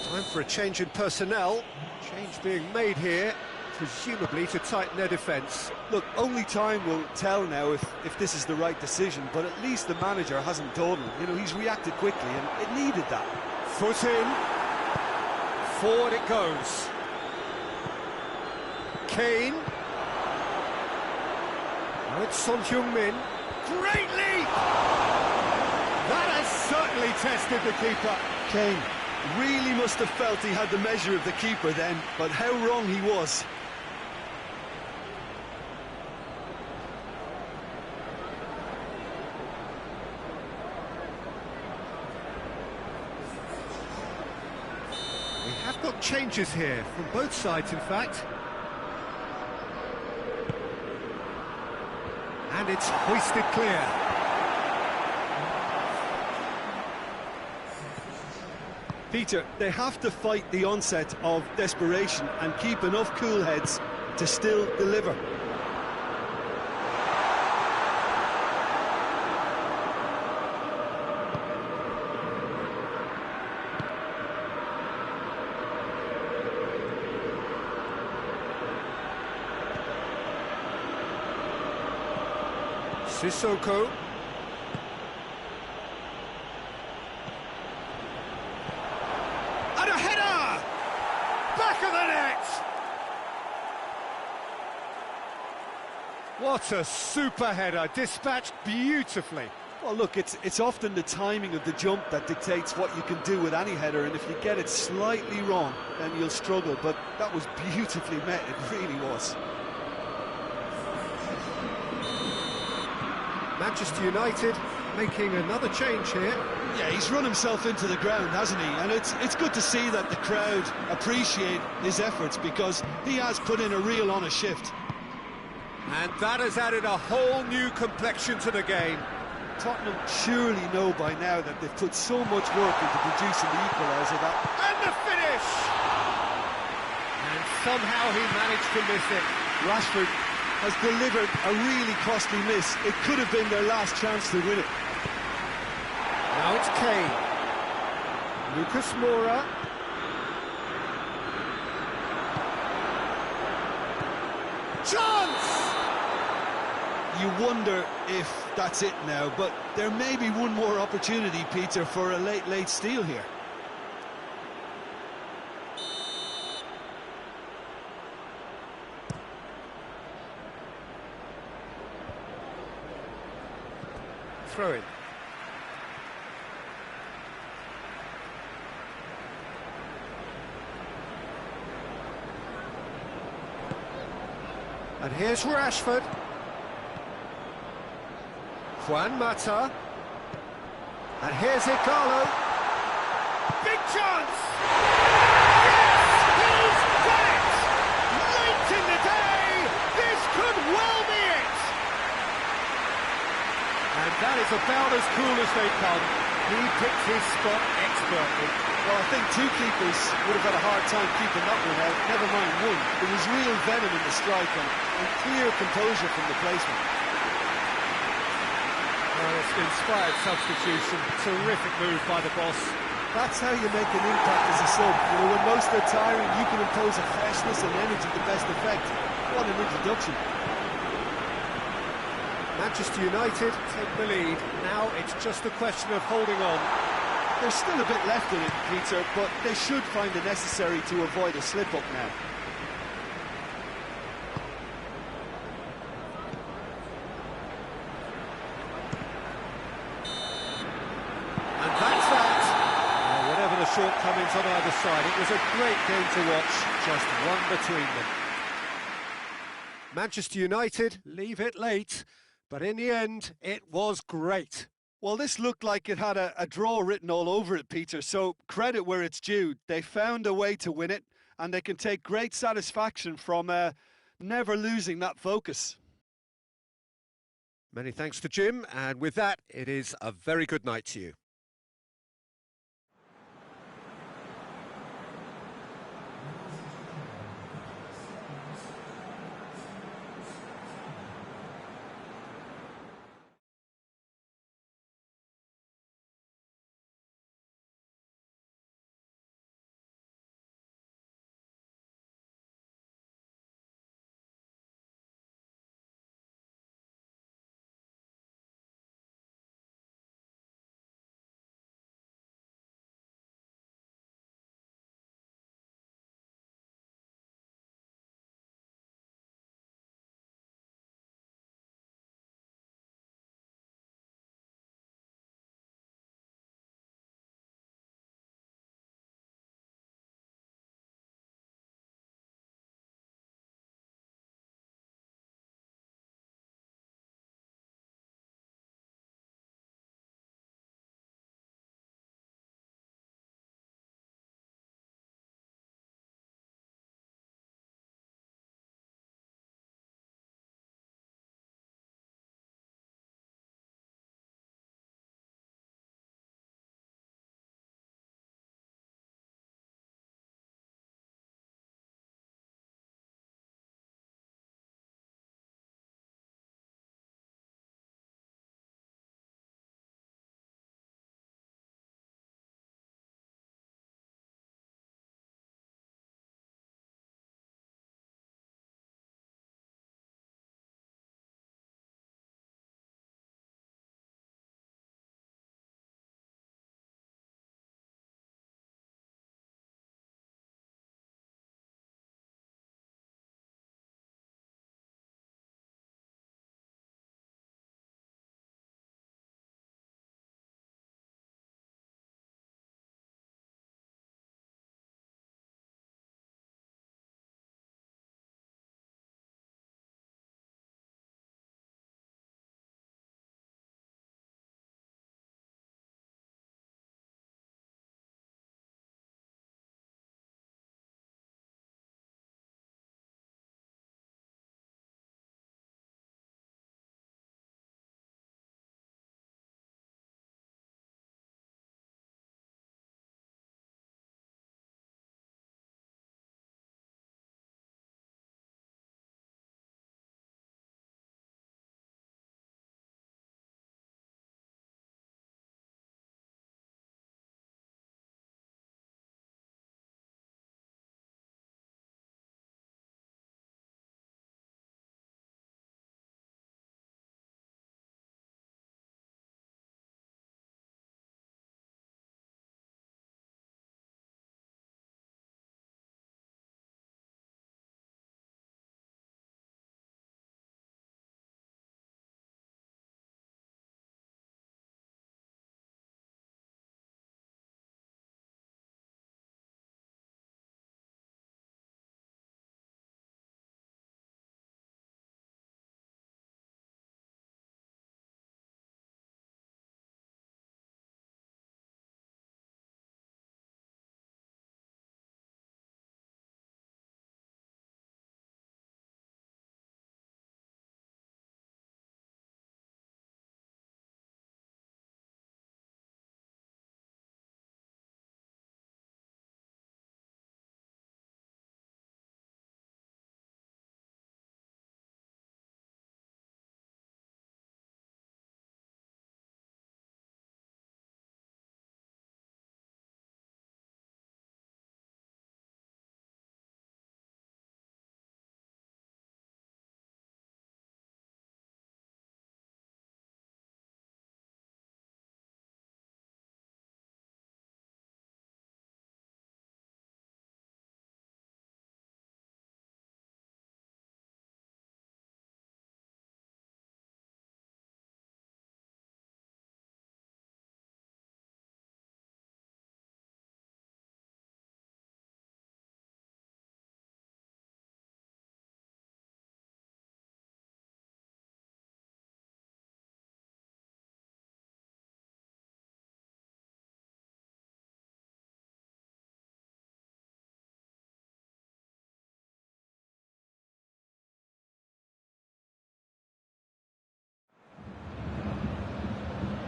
Time for a change in personnel. Change being made here, presumably to tighten their defence. Look, only time will tell now if this is the right decision, but at least the manager hasn't dawdled. You know, he's reacted quickly, and it needed that. Foot in. Forward it goes. Kane. Now it's Son Heung-min. Great leap! That has certainly tested the keeper. Kane really must have felt he had the measure of the keeper then, but how wrong he was. We have got changes here, from both sides in fact. And it's hoisted clear. Peter, they have to fight the onset of desperation and keep enough cool heads to still deliver. Sissoko. And a header! Back of the net! What a super header, dispatched beautifully. Well, look, it's often the timing of the jump that dictates what you can do with any header, and if you get it slightly wrong, then you'll struggle, but that was beautifully met, it really was. Manchester United making another change here. Yeah, he's run himself into the ground, hasn't he? And it's good to see that the crowd appreciate his efforts, because he has put in a real honest shift. And that has added a whole new complexion to the game. Tottenham surely know by now that they've put so much work into producing the equaliser that... And the finish! And somehow he managed to miss it. Rashford has delivered a really costly miss. It could have been their last chance to win it. Now it's Kane. Lucas Moura. Chance! You wonder if that's it now, but there may be one more opportunity, Peter, for a late steal here. Throw in. And here's Rashford. Juan Mata. And here's Igalo. Big chance! Yes, he's done it! Late in the day, this could well be it! And that is about as cool as they come. He picked his spot expertly. Well, I think two keepers would have had a hard time keeping that one out, never mind one. There was real venom in the strike and clear composure from the placement. Well, it's an inspired substitution. Terrific move by the boss. That's how you make an impact as a sub. You know, when most are tiring, you can impose a freshness and energy to best effect. What an introduction. Manchester United take the lead. Now it's just a question of holding on. There's still a bit left in it, Peter, but they should find it necessary to avoid a slip-up now. And that's that. Whatever the shortcomings on either side, it was a great game to watch, just one between them. Manchester United leave it late, but in the end, it was great. Well, this looked like it had a draw written all over it, Peter, so credit where it's due. They found a way to win it, and they can take great satisfaction from never losing that focus. Many thanks to Jim, and with that, it is a very good night to you.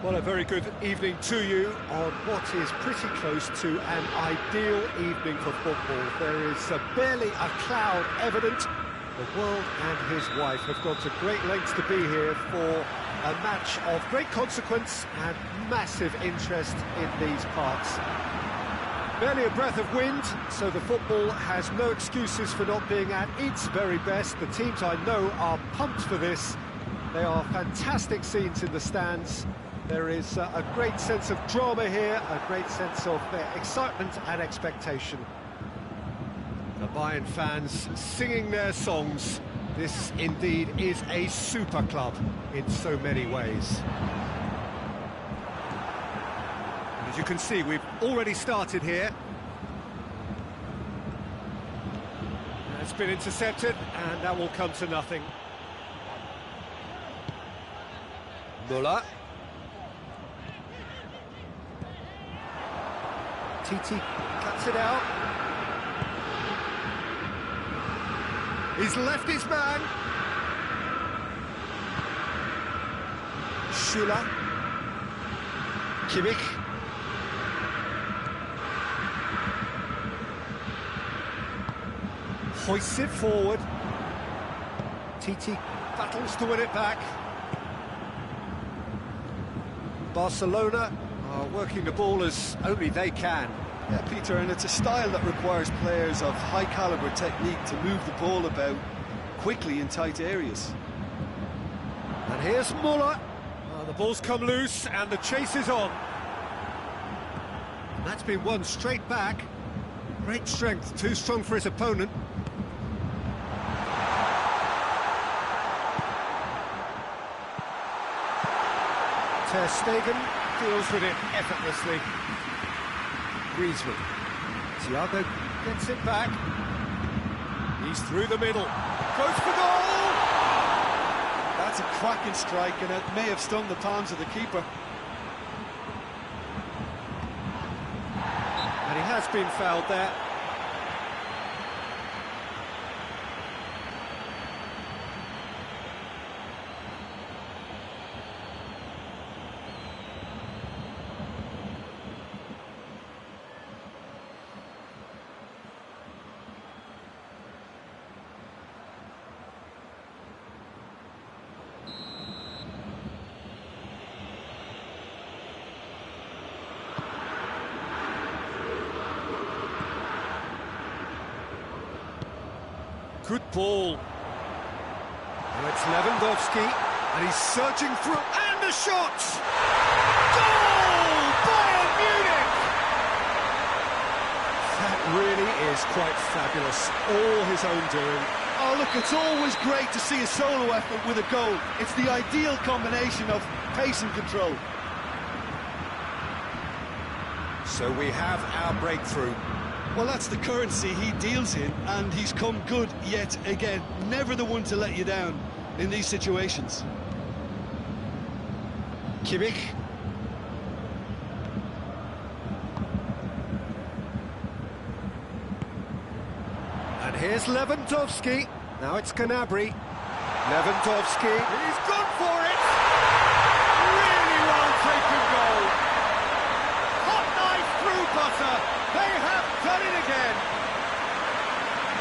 Well, a very good evening to you on what is pretty close to an ideal evening for football. There is barely a cloud evident. The world and his wife have gone to great lengths to be here for a match of great consequence and massive interest in these parts. Barely a breath of wind, so the football has no excuses for not being at its very best. The teams I know are pumped for this. They are fantastic scenes in the stands. There is a great sense of drama here, a great sense of excitement and expectation. The Bayern fans singing their songs. This indeed is a super club in so many ways. And as you can see, we've already started here. It's been intercepted, and that will come to nothing. Müller. Titi cuts it out. He's left his man. Schüller. Kimmich. Hoists it forward. Titi battles to win it back. Barcelona are working the ball as only they can. Yeah, Peter, and it's a style that requires players of high-caliber technique to move the ball about quickly in tight areas. And here's Müller. The ball's come loose and the chase is on. And that's been won straight back. Great strength, too strong for his opponent. Ter Stegen deals with it effortlessly. Griezmann. Thiago gets it back. He's through the middle. Goes for goal! That's a cracking strike, and it may have stung the palms of the keeper. And he has been fouled there. Good ball. Now it's Lewandowski, and he's surging through, and the shot! Goal! Bayern Munich! That really is quite fabulous. All his own doing. Oh, look, it's always great to see a solo effort with a goal. It's the ideal combination of pace and control. So we have our breakthrough. Well, that's the currency he deals in, and he's come good yet again. Never the one to let you down in these situations. Kimmich. And here's Lewandowski. Now it's Gnabry. Lewandowski. He's gone for it! Really well taken goal. Hot knife through butter. They have done it again!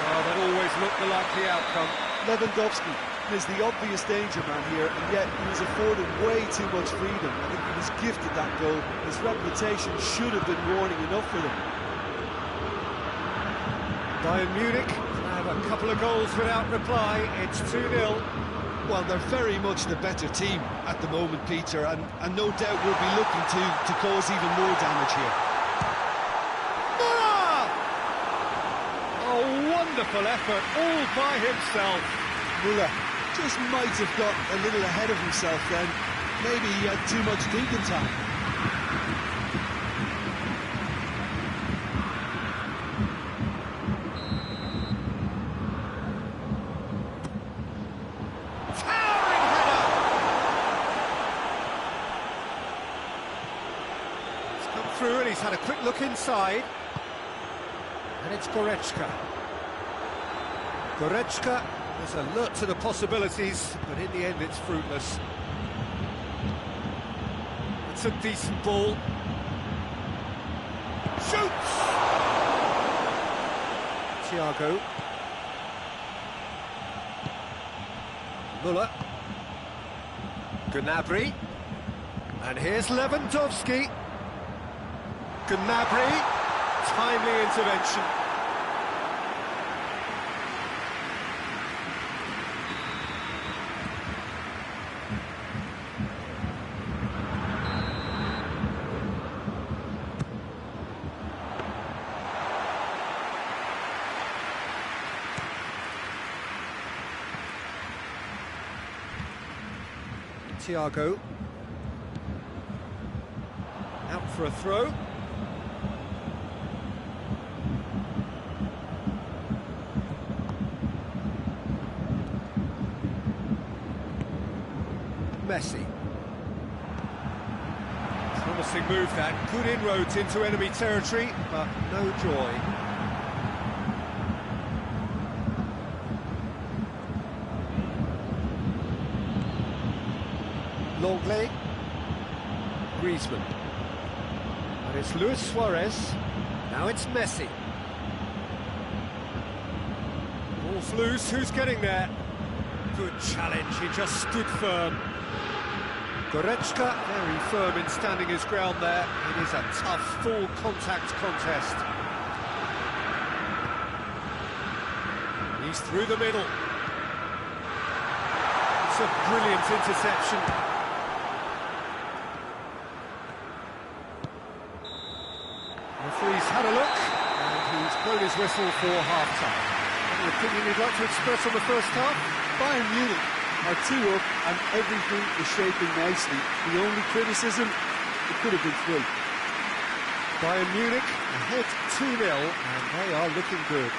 Oh, that always looked the likely outcome. Lewandowski is the obvious danger man here, and yet he was afforded way too much freedom. I think he was gifted that goal. His reputation should have been warning enough for them. Bayern Munich have a couple of goals without reply. It's 2-0. Well, they're very much the better team at the moment, Peter, and no doubt will be looking to cause even more damage here. Wonderful effort, all by himself. Müller just might have got a little ahead of himself then. Maybe he had too much thinking time. Towering header! He's come through and he's had a quick look inside. And it's Goretzka. Goretzka is alert to the possibilities, but in the end it's fruitless. That's a decent ball. Shoots! Thiago. Muller. Gnabry. And here's Lewandowski. Gnabry. Timely intervention. Thiago. Out for a throw. Messi. Promising move that. Good inroads into enemy territory, but no joy. Longley. Griezmann. And it's Luis Suarez. Now it's Messi. Ball's loose, who's getting there? Good challenge, he just stood firm. Goretzka, very firm in standing his ground there. It is a tough, full contact contest. He's through the middle. It's a brilliant interception. Referee's had a look, and he's blown his whistle for half-time. Any opinion you'd like to express on the first half? Bayern Munich are 2 up and everything is shaping nicely. The only criticism, it could have been 3. Bayern Munich ahead 2-0, and they are looking good.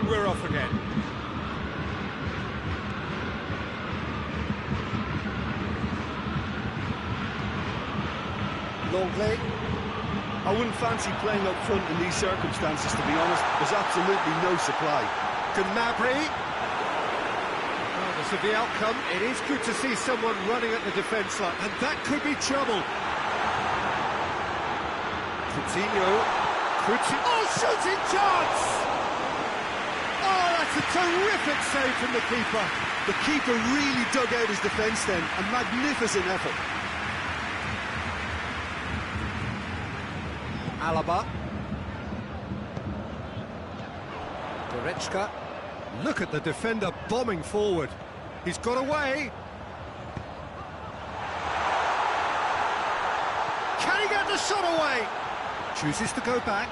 We're off again. Longley. I wouldn't fancy playing up front in these circumstances, to be honest. There's absolutely no supply. Gnabry. Regardless of the outcome, it is good to see someone running at the defence line, and that could be trouble. Coutinho. Oh, shooting chance! Oh, that's a terrific save from the keeper. The keeper really dug out his defence then. A magnificent effort. Alaba. Goretzka. Look at the defender bombing forward. He's got away. Can he get the shot away? Chooses to go back.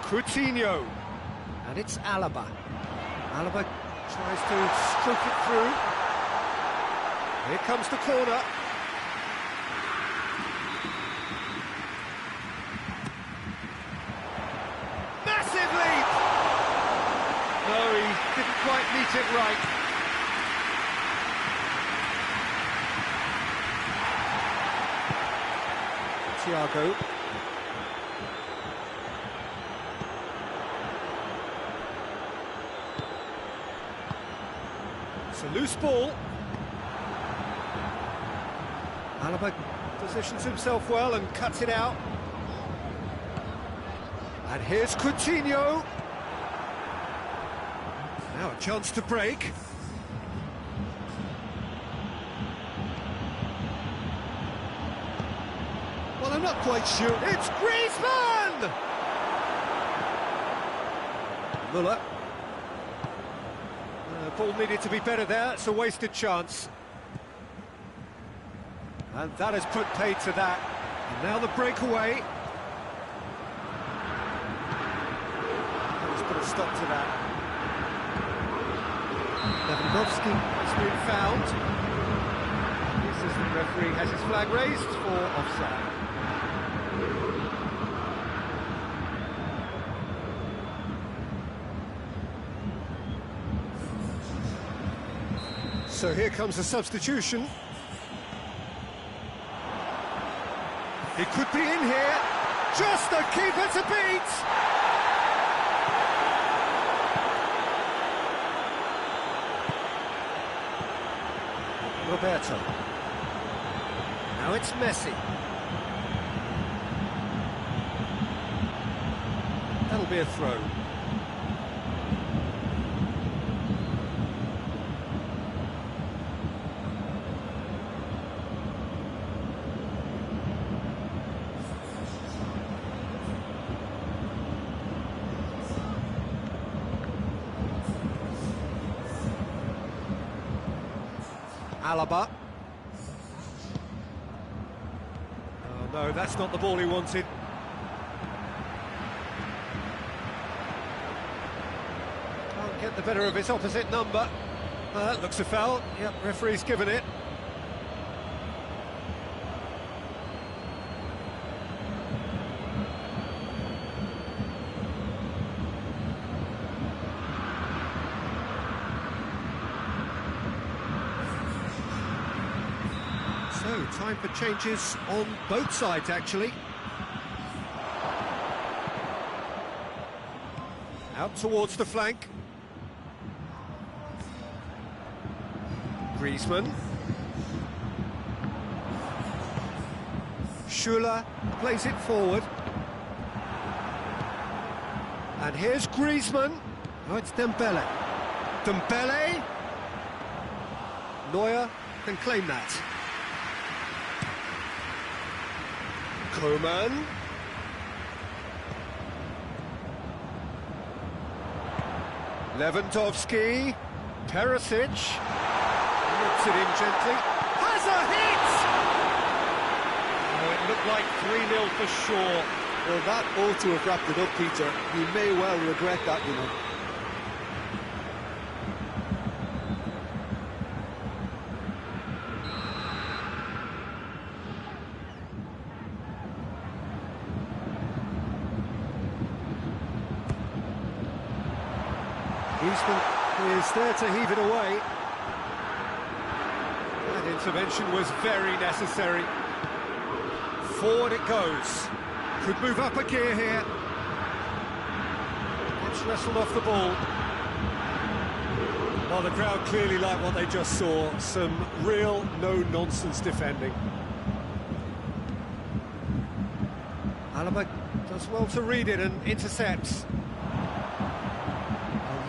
Coutinho. And it's Alaba. Alaba tries to stroke it through. Here comes the corner. Massive leap! No, he didn't quite meet it right. Thiago. It's a loose ball. Alaba positions himself well and cuts it out. And here's Coutinho. Now a chance to break. Well, I'm not quite sure. It's Griezmann! Muller. Ball needed to be better there, it's a wasted chance. And that has put paid to that. And now the breakaway. Let's put a stop to that. Lewandowski has been found. This has The referee has his flag raised for offside. So here comes a substitution. He could be in here. Just the keeper to beat! Roberto. Now it's Messi. That'll be a throw. Alaba. Oh no, that's not the ball he wanted. Can't get the better of his opposite number. That looks a foul. Yep, referee's given it. So, time for changes on both sides, actually. Out towards the flank. Griezmann. Schuller plays it forward. And here's Griezmann. Oh, it's Dembele. Dembele. Neuer can claim that. Coman. Lewandowski. Perisic. Looks it in gently. Has a hit! Oh, it looked like 3-0 for sure. Well, that ought to have wrapped it up, Peter. You may well regret that, you know. Griezmann is there to heave it away. That intervention was very necessary. Forward it goes. Could move up a gear here. Gets wrestled off the ball. Well, the crowd clearly like what they just saw. Some real no-nonsense defending. Alaba does well to read it and intercepts.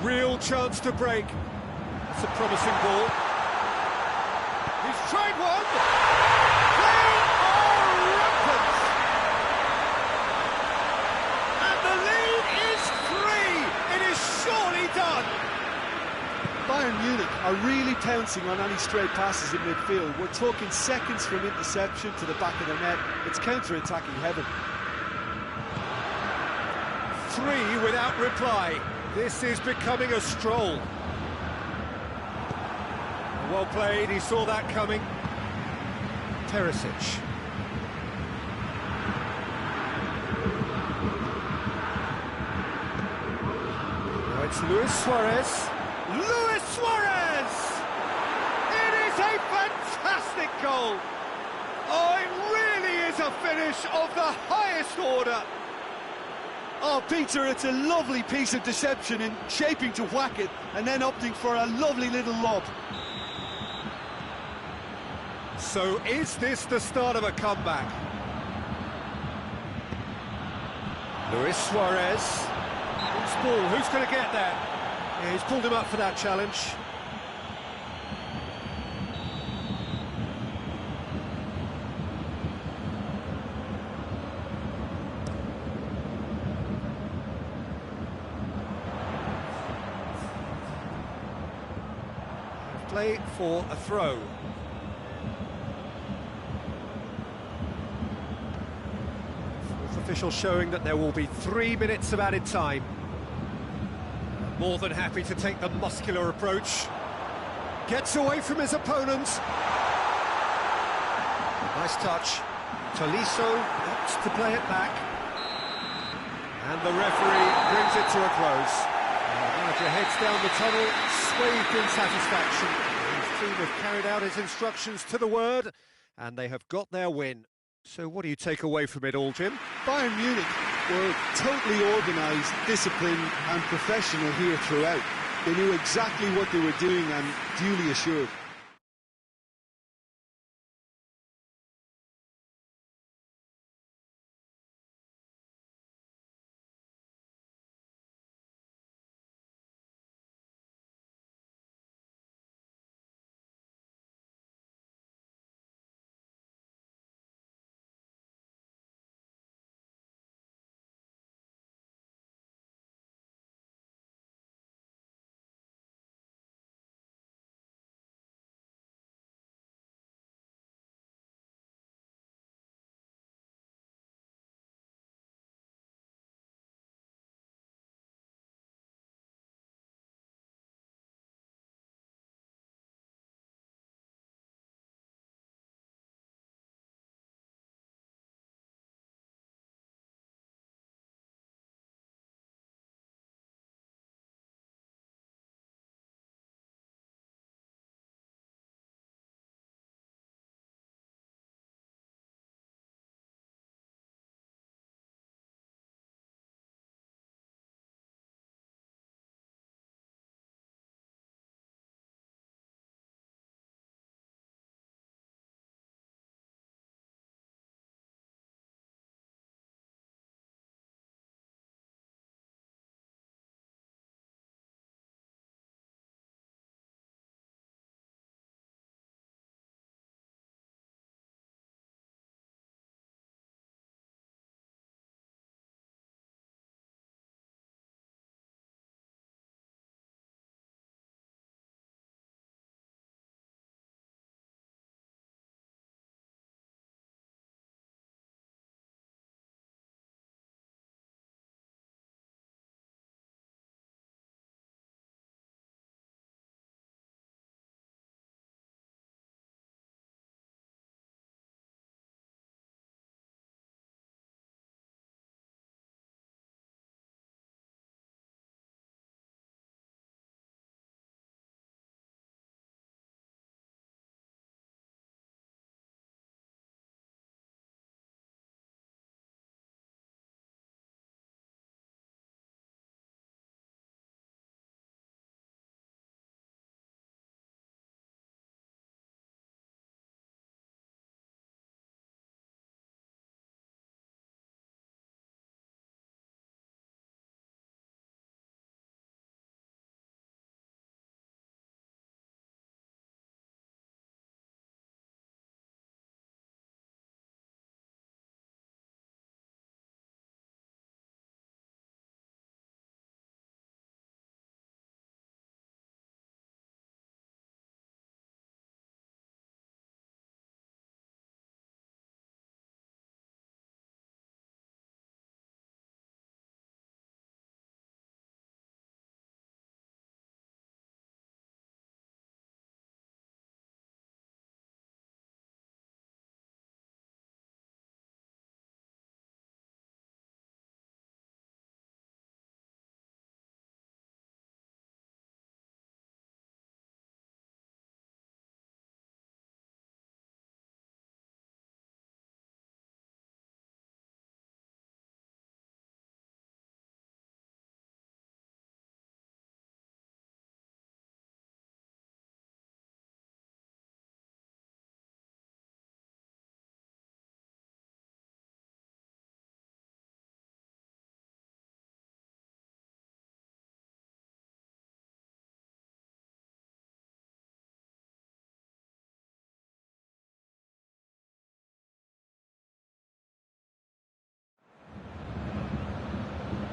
Real chance to break. That's a promising ball. He's tried one! They are rampant! And the lead is 3! It is surely done! Bayern Munich are really pouncing on any stray passes in midfield. We're talking seconds from interception to the back of the net. It's counter-attacking heaven. 3 without reply. This is becoming a stroll. Well played, he saw that coming. Perisic. Now it's Luis Suarez. Luis Suarez! It is a fantastic goal! Oh, it really is a finish of the highest order. Oh, Peter, it's a lovely piece of deception in shaping to whack it and then opting for a lovely little lob. So is this the start of a comeback? Luis Suarez. Loose ball, who's going to get that? Yeah, he's pulled him up for that challenge. Play for a throw. Fourth official showing that there will be 3 minutes of added time. More than happy to take the muscular approach. Gets away from his opponent. Nice touch. Tolisso opts to play it back. And the referee brings it to a close. The manager heads down the tunnel, swathed in satisfaction. His team have carried out his instructions to the word, and they have got their win. So what do you take away from it all, Jim? Bayern Munich were totally organised, disciplined and professional here throughout. They knew exactly what they were doing and duly assured.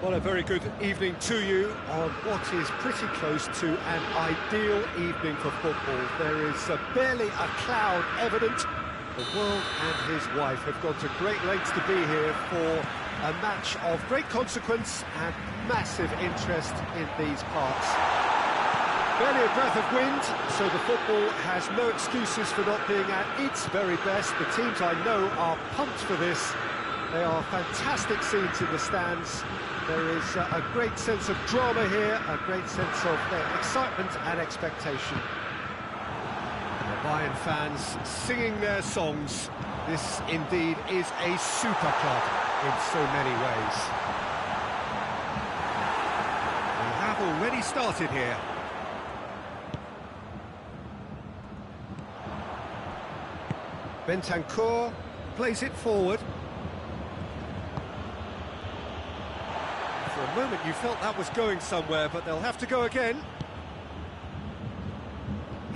Well, a very good evening to you on what is pretty close to an ideal evening for football. There is barely a cloud evident. The world and his wife have gone to great lengths to be here for a match of great consequence and massive interest in these parts. Barely a breath of wind, so the football has no excuses for not being at its very best. The teams I know are pumped for this. They are fantastic scenes in the stands. There is a great sense of drama here, a great sense of excitement and expectation. The Bayern fans singing their songs. This indeed is a super club in so many ways. We have already started here. Bentancur plays it forward. For a moment you felt that was going somewhere, but they'll have to go again.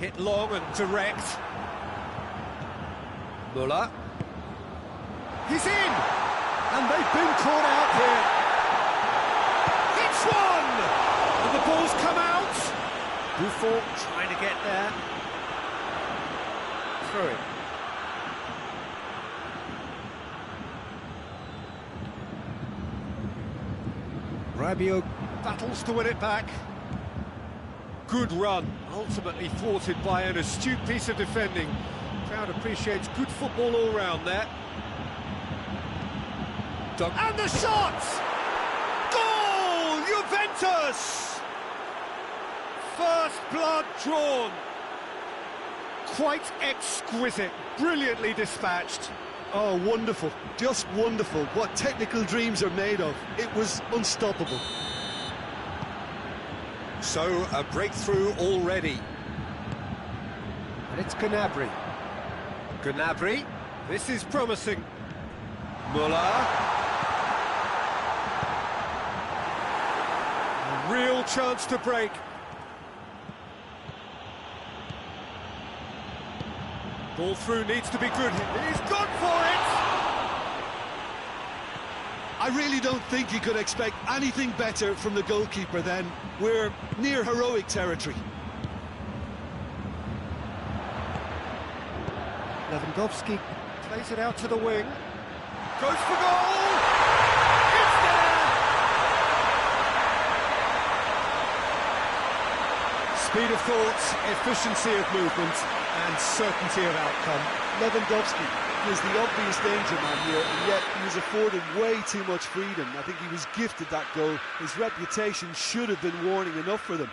Hit long and direct. Müller. He's in! And they've been caught out here. It's one! And the ball's come out. Buffon trying to get there. Through it. Rabiot battles to win it back. Good run, ultimately thwarted by an astute piece of defending. Crowd appreciates good football all round there. And the shot! Goal! Juventus! First blood drawn. Quite exquisite, brilliantly dispatched. Oh, wonderful, just wonderful. What technical dreams are made of. It was unstoppable. So, a breakthrough already. And it's Gnabry. Gnabry, this is promising. Müller. A real chance to break. Ball through needs to be good. He's gone for it! I really don't think you could expect anything better from the goalkeeper then. We're near heroic territory. Lewandowski plays it out to the wing. Goes for goal! It's there! Speed of thought, efficiency of movement, and certainty of outcome. Lewandowski was the obvious danger man here, and yet he was afforded way too much freedom. I think he was gifted that goal. His reputation should have been warning enough for them.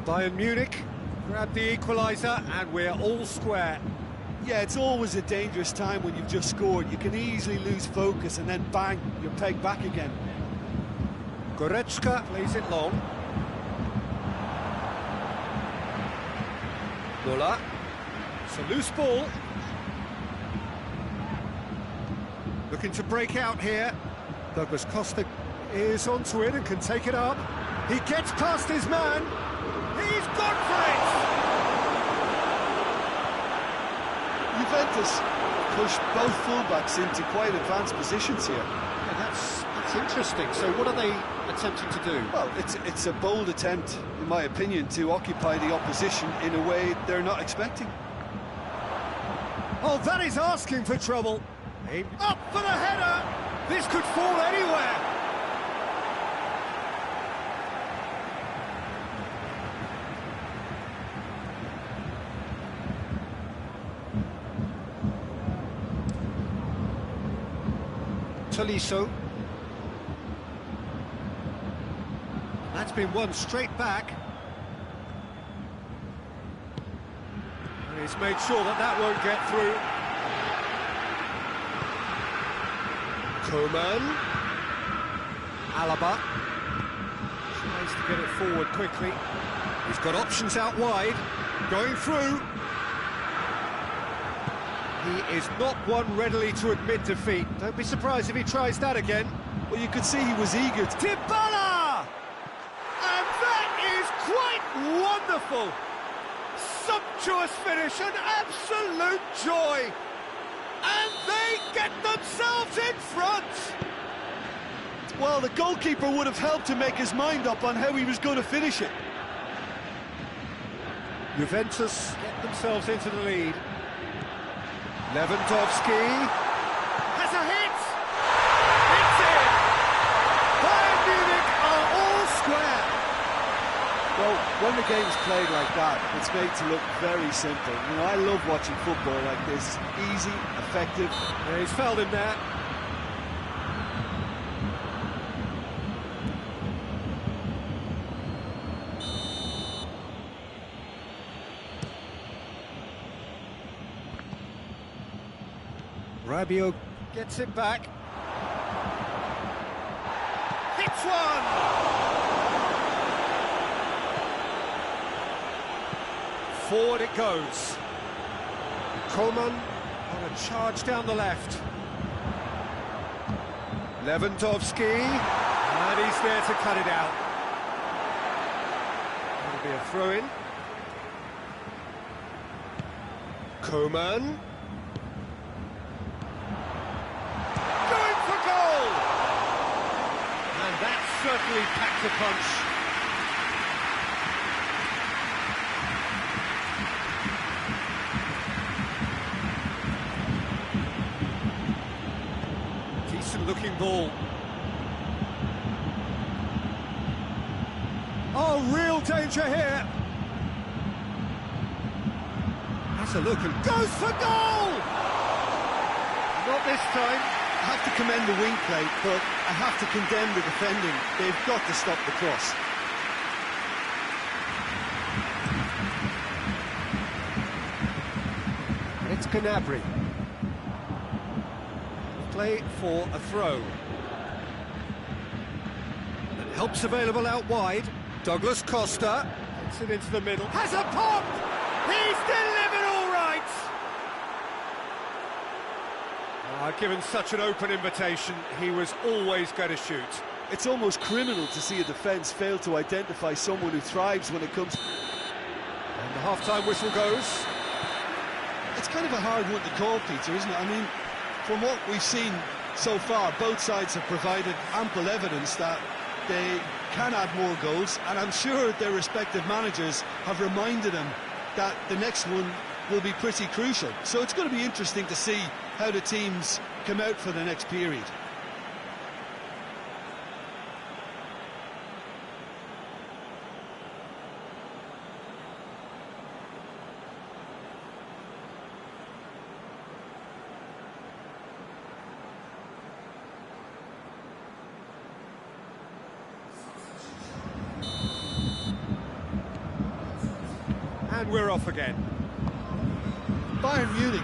Bayern Munich grab the equaliser and we're all square. Yeah, it's always a dangerous time when you've just scored. You can easily lose focus and then bang, you're pegged back again. Goretzka plays it long. Müller. It's a loose ball. Looking to break out here. Douglas Costa is onto it and can take it up. He gets past his man. He's gone for it! Juventus push both fullbacks into quite advanced positions here. Yeah, that's interesting. So what are they attempting to do? Well, it's a bold attempt, in my opinion, to occupy the opposition in a way they're not expecting. Oh, that is asking for trouble. Up for the header! This could fall anywhere! Tolisso. That's been won straight back. And he's made sure that that won't get through. Coman. Alaba. Tries to get it forward quickly. He's got options out wide. Going through. He is not one readily to admit defeat. Don't be surprised if he tries that again. Well, you could see he was eager to... Dybala! And that is quite wonderful! Sumptuous finish, an absolute joy! And they get themselves in front! Well, the goalkeeper would have helped to make his mind up on how he was going to finish it. Juventus get themselves into the lead. Lewandowski Has a hit! It's in! Bayern Munich are all square! Well, when the game's played like that, it's made to look very simple. You know, I love watching football like this. Easy, effective. Yeah, he's fouled him there. Rabiot gets it back. Hits one! Forward it goes. Coman on a charge down the left. Lewandowski, and he's there to cut it out. That'll be a throw-in. Coman. Going for goal! And that certainly packed a punch. Decent-looking ball. Oh, real danger here. Has a look and goes for goal! Not this time. I have to commend the wing play, but I have to condemn the defending. They've got to stop the cross. And it's Gnabry. Play for a throw. And help's available out wide. Douglas Costa gets it into the middle. Has a pop! He's delivered all right! Given such an open invitation, he was always going to shoot. It's almost criminal to see a defence fail to identify someone who thrives when it comes... And the half-time whistle goes. It's kind of a hard one to call, Peter, isn't it? I mean, from what we've seen so far, both sides have provided ample evidence that they can add more goals, and I'm sure their respective managers have reminded them that the next one will be pretty crucial. So it's going to be interesting to see how the teams come out for the next period. And we're off again. Bayern Munich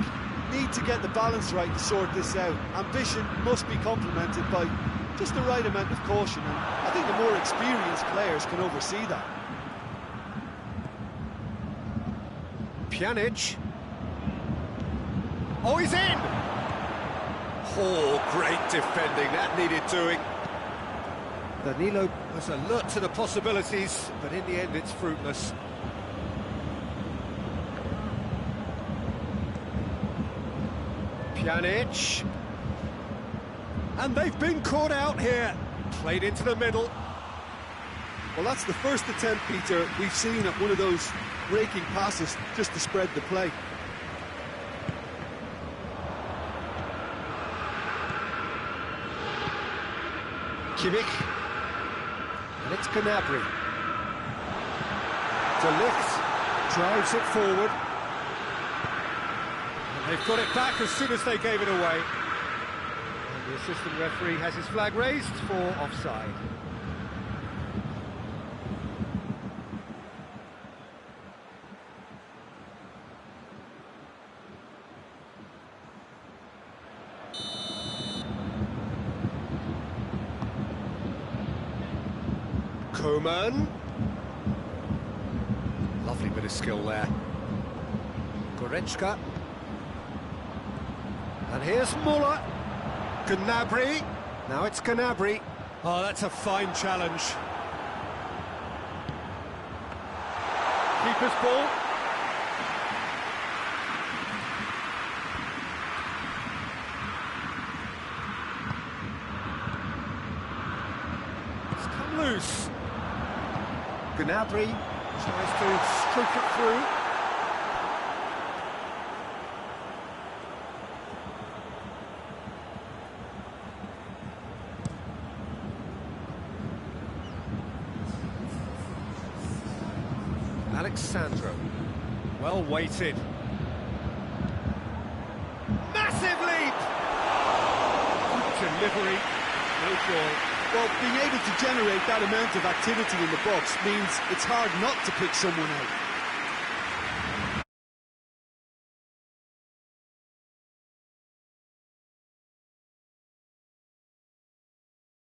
need to get the balance right to sort this out. Ambition must be complemented by just the right amount of caution, and I think the more experienced players can oversee that. Pjanic. Oh, he's in! Oh, great defending, that needed doing. Danilo was alert to the possibilities, but in the end it's fruitless. Pjanic. And they've been caught out here. Played into the middle. Well, that's the first attempt, Peter, we've seen at one of those breaking passes just to spread the play. Kimmich. And it's Gnabry. De Ligt drives it forward. And they've got it back as soon as they gave it away. And the assistant referee has his flag raised for offside. Coman. Lovely bit of skill there. Goretzka. And here's Muller. Gnabry. Now it's Gnabry. Oh, that's a fine challenge. Keeper's ball. loose. Gnabry tries to stroke it through. Alexandro, well weighted. Massive leap! Delivery, no joy. Well, being able to generate that amount of activity in the box means it's hard not to pick someone out.